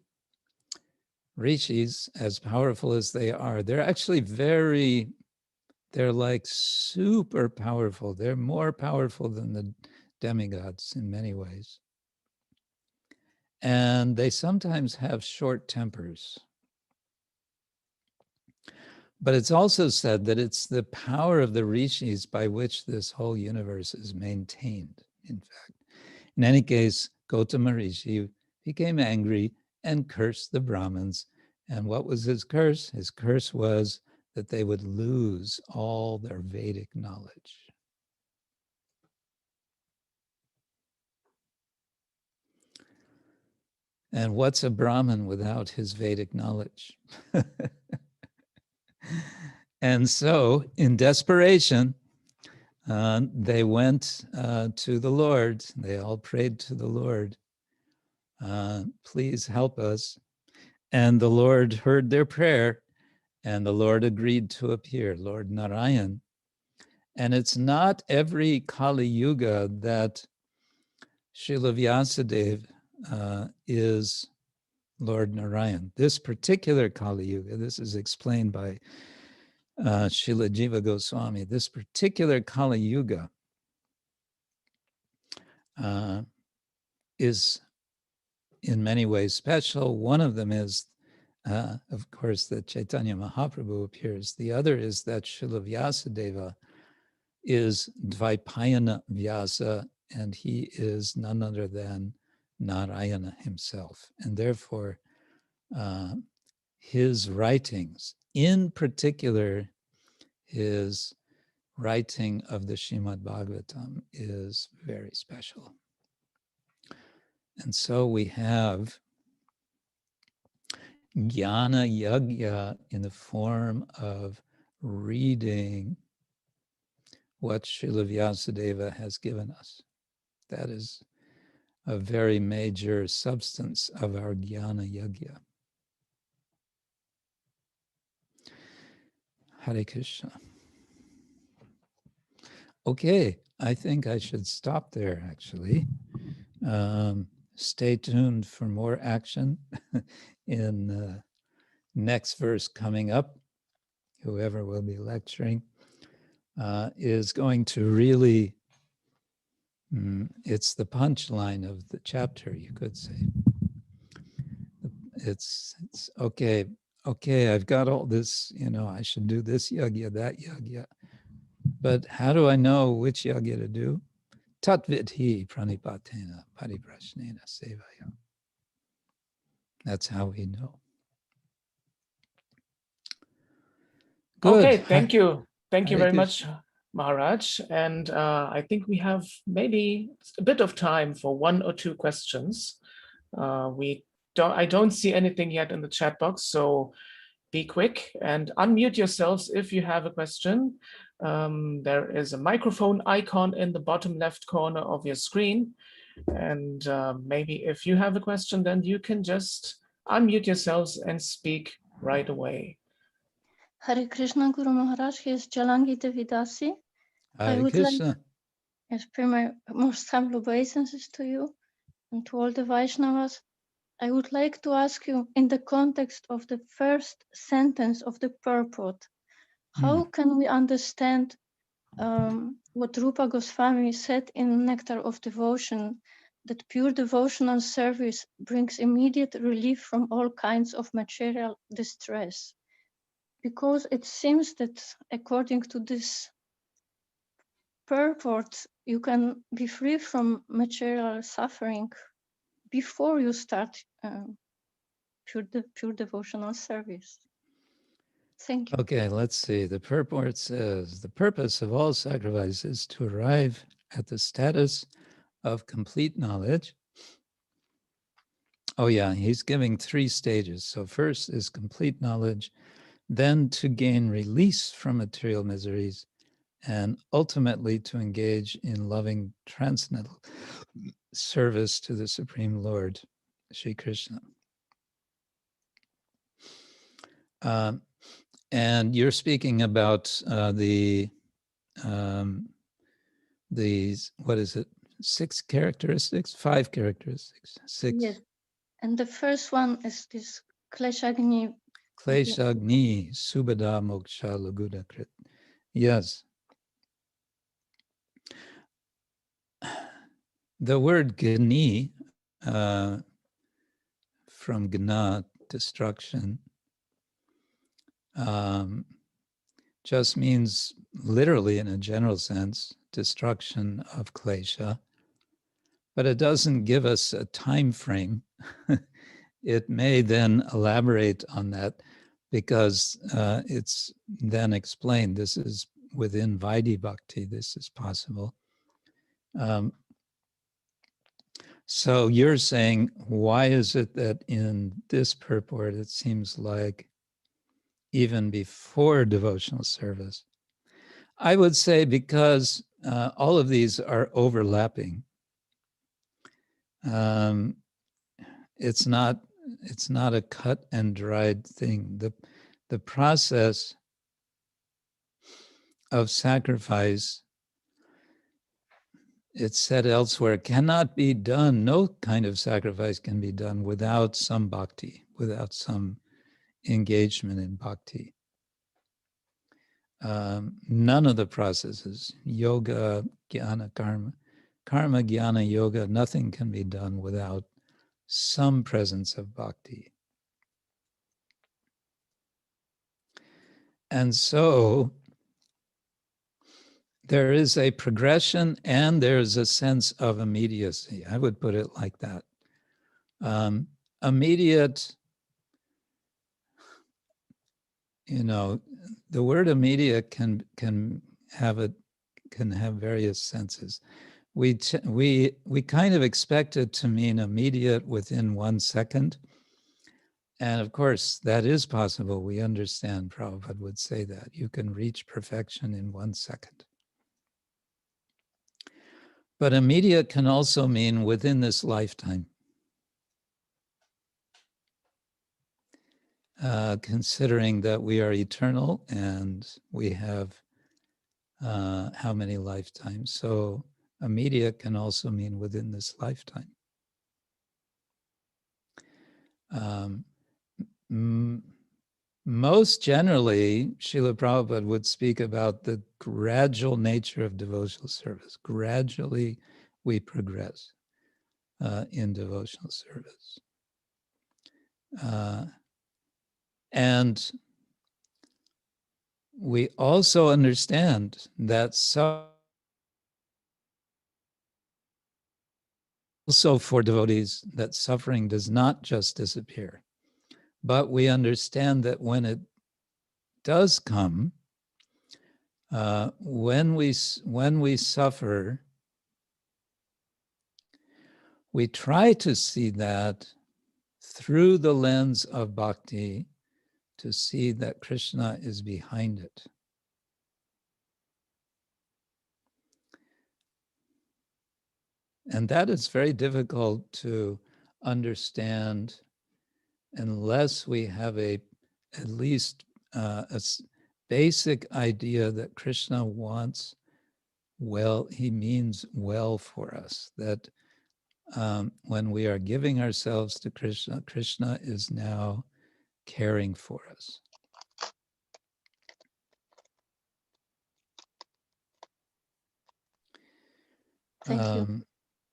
Rishis, as powerful as they are, they're actually they're like super powerful. They're more powerful than the demigods in many ways. And they sometimes have short tempers. But it's also said that it's the power of the rishis by which this whole universe is maintained, in fact. In any case, Gautama Rishi became angry and cursed the Brahmins. And what was his curse? His curse was that they would lose all their Vedic knowledge. And what's a Brahmin without his Vedic knowledge? And so, in desperation, they went to the Lord. They all prayed to the Lord, please help us. And the Lord heard their prayer, and the Lord agreed to appear, Lord Narayan. And it's not every Kali Yuga that Srila Vyasadeva is Lord Narayan. This particular Kali Yuga, this is explained by Srila Jiva Goswami, this particular Kali Yuga is in many ways special. One of them is, of course, that Chaitanya Mahaprabhu appears. The other is that Srila Vyasadeva is Dvaipayana Vyasa, and he is none other than Narayana himself. And therefore, his writings, in particular, his writing of the Śrīmad Bhagavatam is very special. And so we have jñāna-yajñaḥ in the form of reading what Srila Vyasadeva has given us. That is a very major substance of our jñāna-yajñaḥ. Hare Krishna. Okay, I think I should stop there, actually. Stay tuned for more action in the next verse coming up. Whoever will be lecturing is going to really, it's the punchline of the chapter, you could say. It's okay, I've got all this, I should do this yajna, that yajna. But how do I know which yajna to do? Tatvidhi pranipatena pariprashnena sevaya. That's how we know. Good. Okay, thank you. Thank you very much, Krishna. Maharaj. And I think we have maybe a bit of time for one or two questions. I don't see anything yet in the chat box, so be quick and unmute yourselves if you have a question. There is a microphone icon in the bottom left corner of your screen. And maybe if you have a question, then you can just unmute yourselves and speak right away. Hare Krishna, Guru Maharaj. He is Jalangita Vidasi. Hare Krishna. As per my most humble obeisances to you and to all the Vaishnavas, I would like to ask you, in the context of the first sentence of the purport, how can we understand what Rupa Goswami said in Nectar of Devotion, that pure devotional service brings immediate relief from all kinds of material distress? Because it seems that according to this purport, you can be free from material suffering before you start pure devotional service. Thank you. Okay, let's see. The purport says, the purpose of all sacrifice is to arrive at the status of complete knowledge. Oh yeah, he's giving 3 stages. So first is complete knowledge, then to gain release from material miseries, and ultimately to engage in loving transcendental service to the Supreme Lord. Shri Krishna. And you're speaking about these, what is it? 6 characteristics? 5 characteristics? 6. Yes. And the first one is this kleshagni. Kleshagni subhada moksha laguda krit. Yes. The word gni, from gna, destruction, just means literally, in a general sense, destruction of klesha, but it doesn't give us a time frame. It may then elaborate on that, because it's then explained. This is within Vaidhi Bhakti, this is possible. So you're saying, why is it that in this purport it seems like even before devotional service? I would say because all of these are overlapping. It's not a cut and dried thing. The process of sacrifice, it's said elsewhere, cannot be done. No kind of sacrifice can be done without some bhakti, without some engagement in bhakti. None of the processes, yoga, jnana, karma, jnana, yoga, nothing can be done without some presence of bhakti. And so there is a progression and there's a sense of immediacy. I would put it like that. Immediate, the word immediate can have various senses. We kind of expect it to mean immediate within 1 second. And of course, that is possible. We understand Prabhupada would say that. You can reach perfection in 1 second. But immediate can also mean within this lifetime. Considering that we are eternal and we have how many lifetimes. So immediate can also mean within this lifetime. Most generally, Srila Prabhupada would speak about the gradual nature of devotional service. Gradually, we progress in devotional service. And we also understand that also for devotees, that suffering does not just disappear. But we understand that when it does come, when we suffer, we try to see that through the lens of bhakti, to see that Krishna is behind it. And that is very difficult to understand unless we have at least a basic idea that Krishna wants well, he means well for us, that when we are giving ourselves to Krishna, Krishna is now caring for us. Thank you.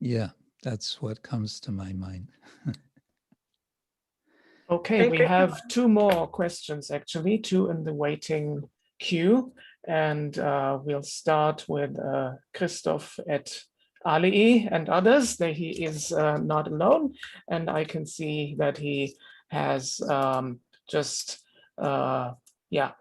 Yeah, that's what comes to my mind. Okay, we have 2 more questions, actually, 2 in the waiting queue. And we'll start with Christoph at Alii and others. He is not alone. And I can see that he has just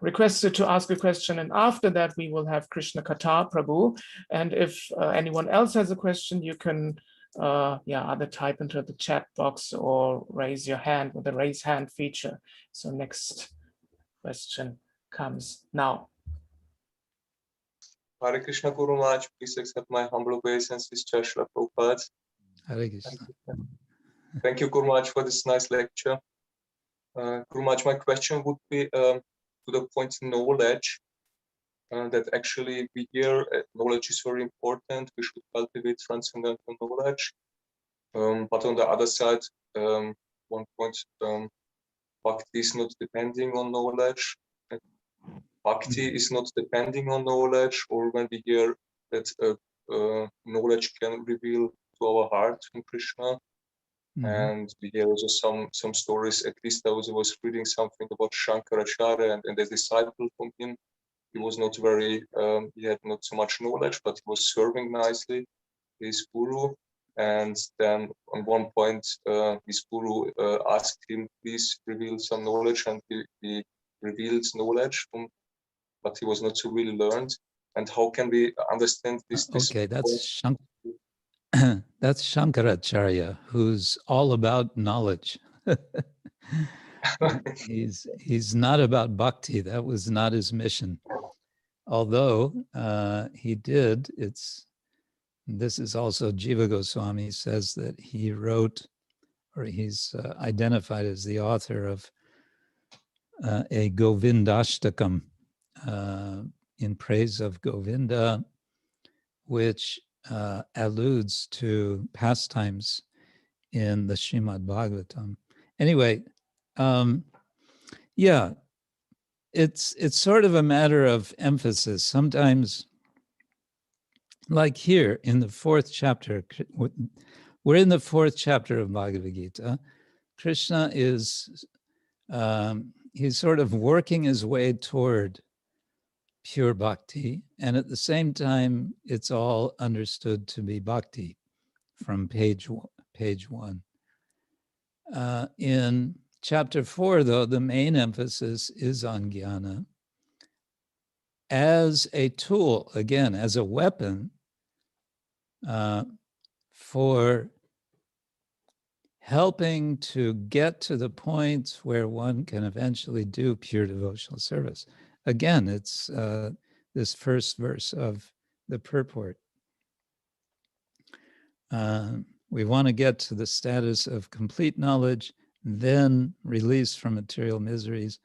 requested to ask a question. And after that, we will have Krishna Katha Prabhu. And if anyone else has a question, you can either type into the chat box or raise your hand with the raise hand feature. So next question comes now. Hare Krishna Guru Maharaj, please accept my humble obeisances to Srila Prabhupada. Hare Krishna. Thank you, Guru Maharaj, for this nice lecture. Guru Maharaj, my question would be to the point knowledge, that actually we hear knowledge is very important. We should cultivate transcendental knowledge. But on the other side, one point, bhakti is not depending on knowledge. Bhakti is not depending on knowledge, or when we hear that knowledge can reveal to our heart in Krishna. And we hear also some stories. At least I was reading something about Shankaracharya and a disciple from him. He was not very, he had not so much knowledge, but he was serving nicely his guru. And then on one point, his guru asked him, please reveal some knowledge, and he revealed knowledge, but he was not so really learned. And how can we understand this? Okay, that's that's Shankaracharya, who's all about knowledge. he's not about bhakti. That was not his mission. Although he did, this is also Jiva Goswami says that he wrote, or he's identified as the author of a Govindashtakam in praise of Govinda, which alludes to pastimes in the Srimad Bhagavatam. Anyway, yeah, it's sort of a matter of emphasis. Sometimes, like here in the 4th chapter, we're in the 4th chapter of Bhagavad-gita. Krishna is, he's sort of working his way toward pure bhakti, and at the same time, it's all understood to be bhakti from page 1. In chapter 4, though, the main emphasis is on jnana as a tool, again, as a weapon for helping to get to the point where one can eventually do pure devotional service. Again, it's this first verse of the purport. We want to get to the status of complete knowledge, then release from material miseries,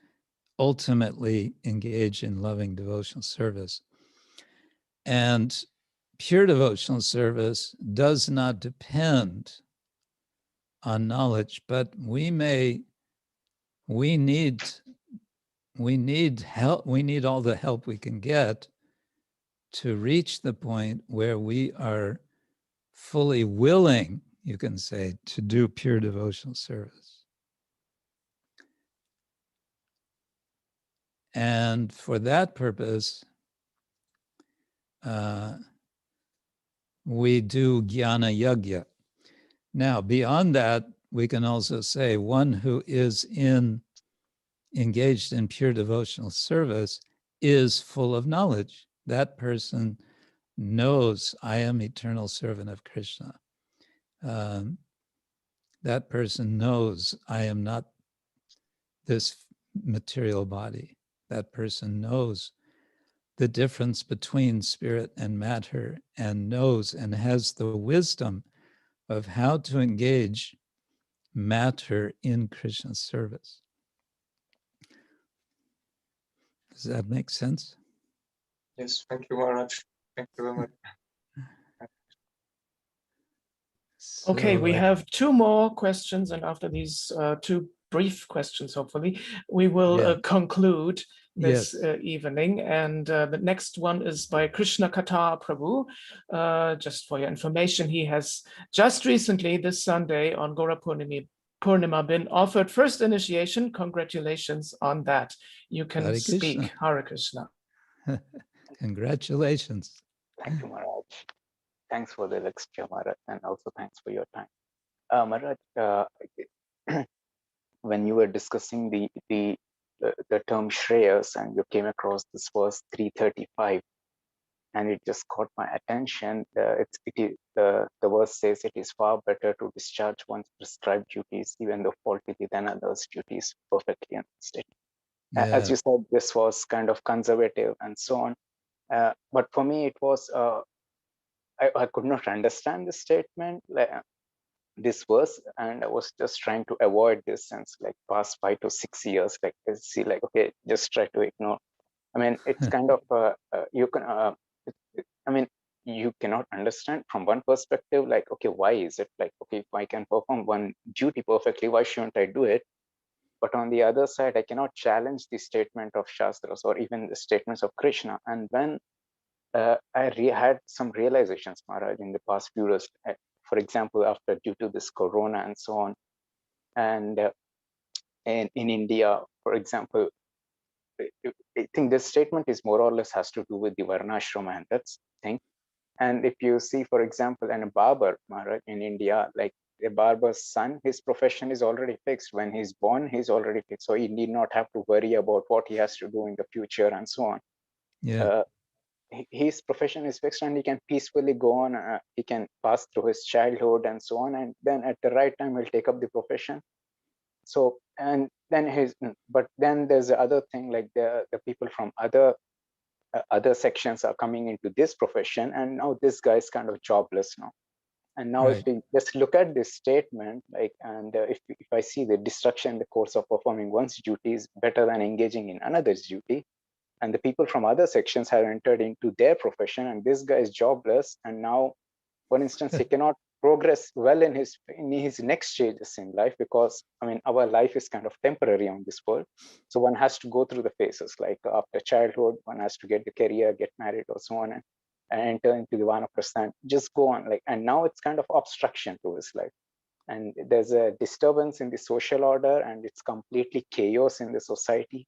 ultimately engage in loving devotional service. And pure devotional service does not depend on knowledge, but we need help. We need all the help we can get to reach the point where we are fully willing, you can say, to do pure devotional service. And for that purpose, we do jñāna-yajñaḥ. Now, beyond that, we can also say one who is engaged in pure devotional service is full of knowledge. That person knows, I am eternal servant of Krishna. That person knows, I am not this material body. That person knows the difference between spirit and matter, and knows and has the wisdom of how to engage matter in Krishna's service. Does that make sense? Yes, thank you, Maharaj. Thank you very much. Okay, we have 2 more questions, and after these 2 brief questions, hopefully, we will conclude this evening. And the next one is by Krishna Katha Prabhu. Just for your information, he has just recently, this Sunday on Gora Purnima, been offered first initiation. Congratulations on that. You can Hare speak. Krishna. Hare Krishna. Congratulations. Thank you, Maharaj. Thanks for the lecture, Maharaj, and also thanks for your time. Maharaj, when you were discussing the term Shreyas, and you came across this verse 335, and it just caught my attention. The verse says it is far better to discharge one's prescribed duties, even though faultily, than others' duties perfectly understood. As you said, this was kind of conservative and so on. But for me, it was, I could not understand the statement. this verse, and I was just trying to avoid this since like past 5 to 6 years. Like, I see, like, okay, just try to ignore. I mean, it's kind of you can. I mean, you cannot understand from one perspective. Like, okay, why is it like, okay, if I can perform one duty perfectly, why shouldn't I do it? But on the other side, I cannot challenge the statement of Shastras or even the statements of Krishna. And when I had some realizations, Maharaj, in the past few years, for example, after due to this corona and so on, and in India, for example, I think this statement is more or less has to do with the varnashrama and that's thing. And if you see, for example, in a barber, Maharaj, in India, like a barber's son, his profession is already fixed. When he's born, he's already fixed. So he need not have to worry about what he has to do in the future and so on. Yeah. His profession is fixed and he can peacefully go on. He can pass through his childhood and so on. And then at the right time, he'll take up the profession. So, and then but then there's the other thing, like the people from other sections are coming into this profession, and now this guy is kind of jobless now. And now Right. if we just look at this statement, like, and if I see the destruction in the course of performing one's duty is better than engaging in another's duty, and the people from other sections have entered into their profession, and this guy is jobless, and now, for instance, he cannot progress well in his next stages in life, because I mean, our life is kind of temporary on this world. So one has to go through the phases, like after childhood, one has to get the career, get married, or so on, and enter into the vanaprastha, just go on, like, and now it's kind of obstruction to his life. And there's a disturbance in the social order, and it's completely chaos in the society.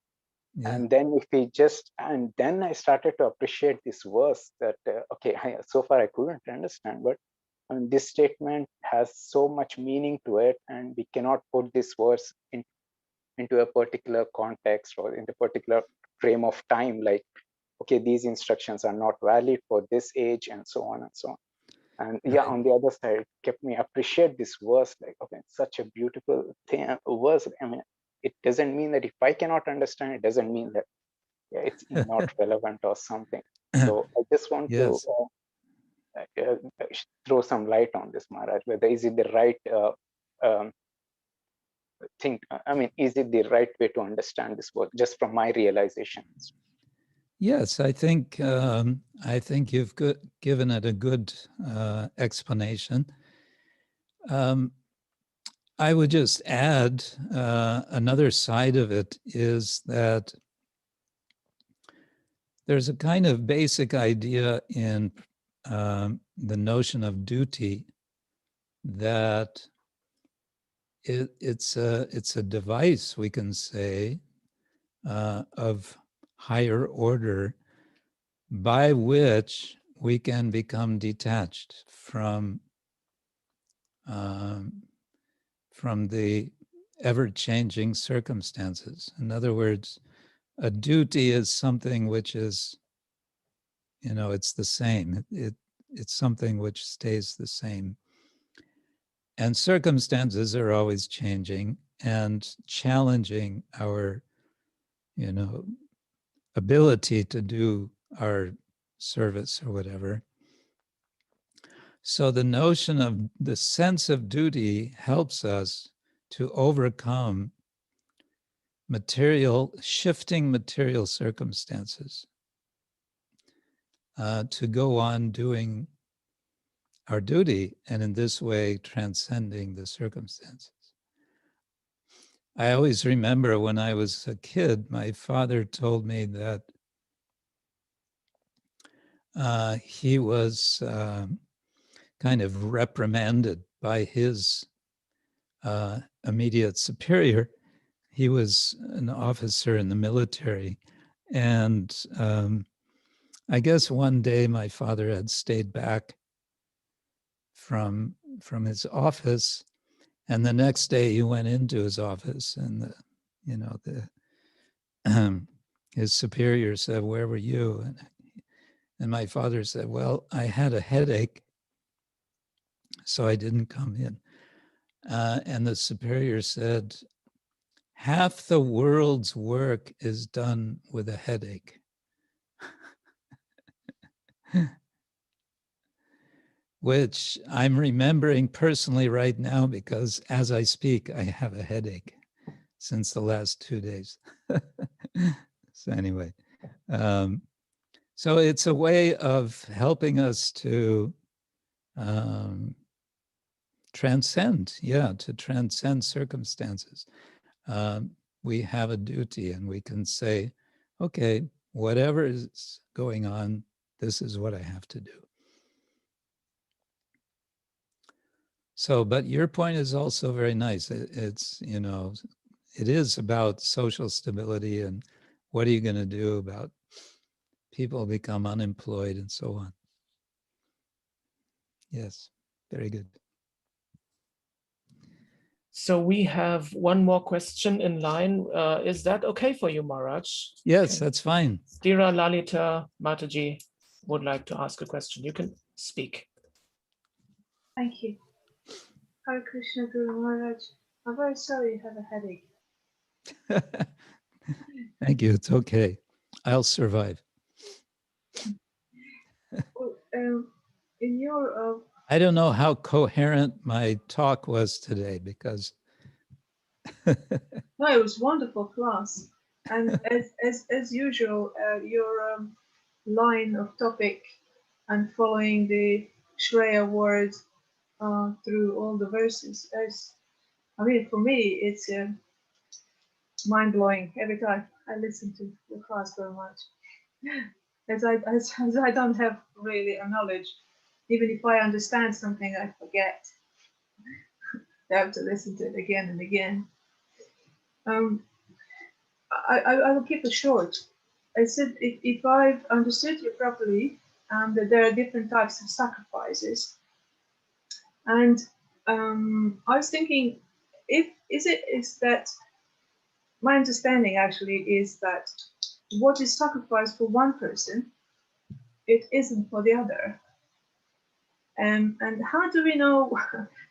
Yeah. And then if we just, and then I started to appreciate this verse that, okay, so far I couldn't understand, but this statement has so much meaning to it, and we cannot put this verse into a particular context or in a particular frame of time, like, okay, these instructions are not valid for this age, and so on and so on. And yeah, Right. on the other side, it kept me appreciate this verse, like, okay, it's such a beautiful thing, verse. I mean, it doesn't mean that if I cannot understand, it doesn't mean that it's not relevant or something. So I just want to Yes. throw some light on this, Maharaj, whether is it the right thing? I mean, is it the right way to understand this work, just from my realizations? Yes, I think you've given it a good explanation. I would just add another side of it is that there's a kind of basic idea in the notion of duty that it's a device, we can say, of higher order by which we can become detached from the ever-changing circumstances. In other words, a duty is something which is, it's the same. It's something which stays the same. And circumstances are always changing and challenging our, ability to do our service or whatever. So the notion of the sense of duty helps us to overcome shifting material circumstances, to go on doing our duty, and in this way transcending the circumstances. I always remember when I was a kid, my father told me that he was kind of reprimanded by his immediate superior. He was an officer in the military, and I guess one day my father had stayed back from his office, and the next day he went into his office, and his superior said, "Where were you?" And my father said, "Well, I had a headache, so I didn't come in." And the superior said, "Half the world's work is done with a headache." which I'm remembering personally right now because as I speak, I have a headache since the last 2 days. So anyway, so it's a way of helping us to transcend, to transcend circumstances. We have a duty and we can say, okay, whatever is going on, this is what I have to do. So, but your point is also very nice. It's, you know, it is about social stability and what are you going to do about people become unemployed and so on. Yes, very good. So we have one more question in line. Is that okay for you, Maharaj? Yes, that's fine. Stira Lalita Mataji would like to ask a question. You can speak. Thank you. Hare Krishna Guru Maharaj. I'm very sorry you have a headache. Thank you. It's okay. I'll survive. Well, in your I don't know how coherent my talk was today because no, it was wonderful class, and as usual, your line of topic and following the Shreya word through all the verses. I mean, for me, it's mind blowing every time I listen to the class very much. As I don't have really a knowledge, even if I understand something, I forget. I have to listen to it again and again. I will keep it short. I said, if I've understood you properly, that there are different types of sacrifices, and I was thinking, is that my understanding actually is that what is sacrificed for one person, it isn't for the other. And how do we know?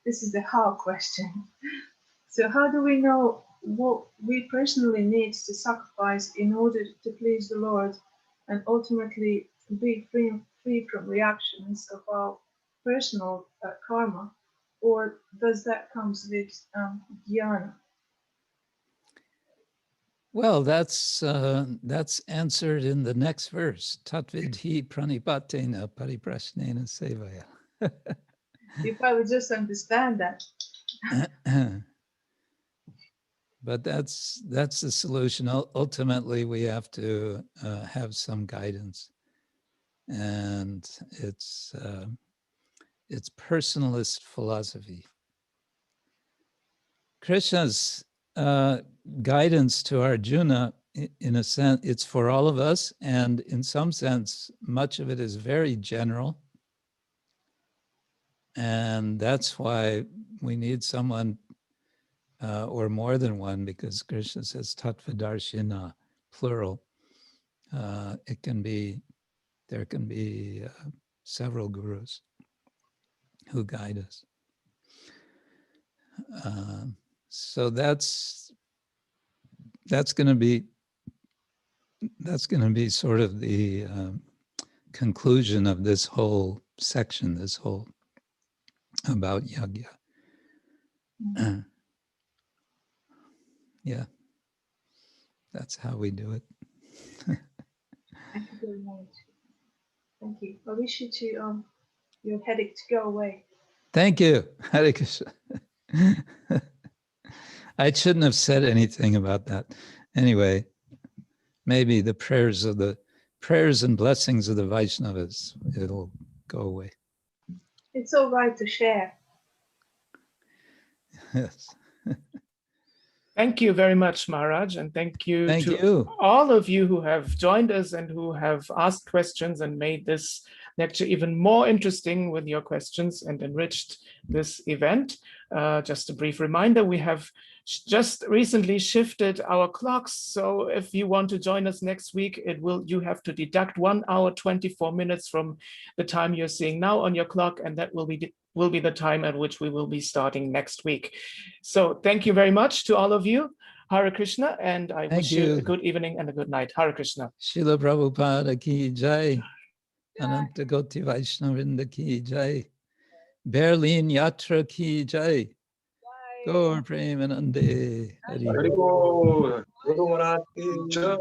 This is the how question. So how do we know what we personally need to sacrifice in order to please the Lord and ultimately be free from reactions of our personal karma, or does that comes with jñāna? Well, that's answered in the next verse. Tatvidhi pranipatena pariprasnena sevaya. If I would just understand that. But that's the solution. Ultimately, we have to have some guidance, and it's personalist philosophy. Krishna's guidance to Arjuna, in a sense, it's for all of us, and in some sense, much of it is very general. And that's why we need someone or more than one, because Krishna says tattvadarshina, plural. There can be several gurus who guide us. So that's going to be sort of the conclusion of this whole section, this whole about yajña. Yeah, that's how we do it. Thank you very much. Thank you. I wish you to your headache to go away. Thank you, Hare Krishna. I shouldn't have said anything about that. Anyway, maybe the prayers and blessings of the Vaishnavas, it'll go away. It's all right to share. Yes. Thank you very much, Maharaj, and thank you to all of you who have joined us and who have asked questions and made this lecture even more interesting with your questions and enriched this event. Just a brief reminder, we have just recently shifted our clocks, so if you want to join us next week, you have to deduct 1 hour 24 minutes from the time you're seeing now on your clock, and that will be the time at which we will be starting next week. So thank you very much to all of you. Hare Krishna, and I wish you a good evening and a good night. Hare Krishna. Srila Prabhupada ki jai. Ananta Goti Vaishnavinda ki jai. Berlin Yatra ki jai. Gaur Premanande. Hari Hari Bol. Bol. Guru Maharaj ki jai.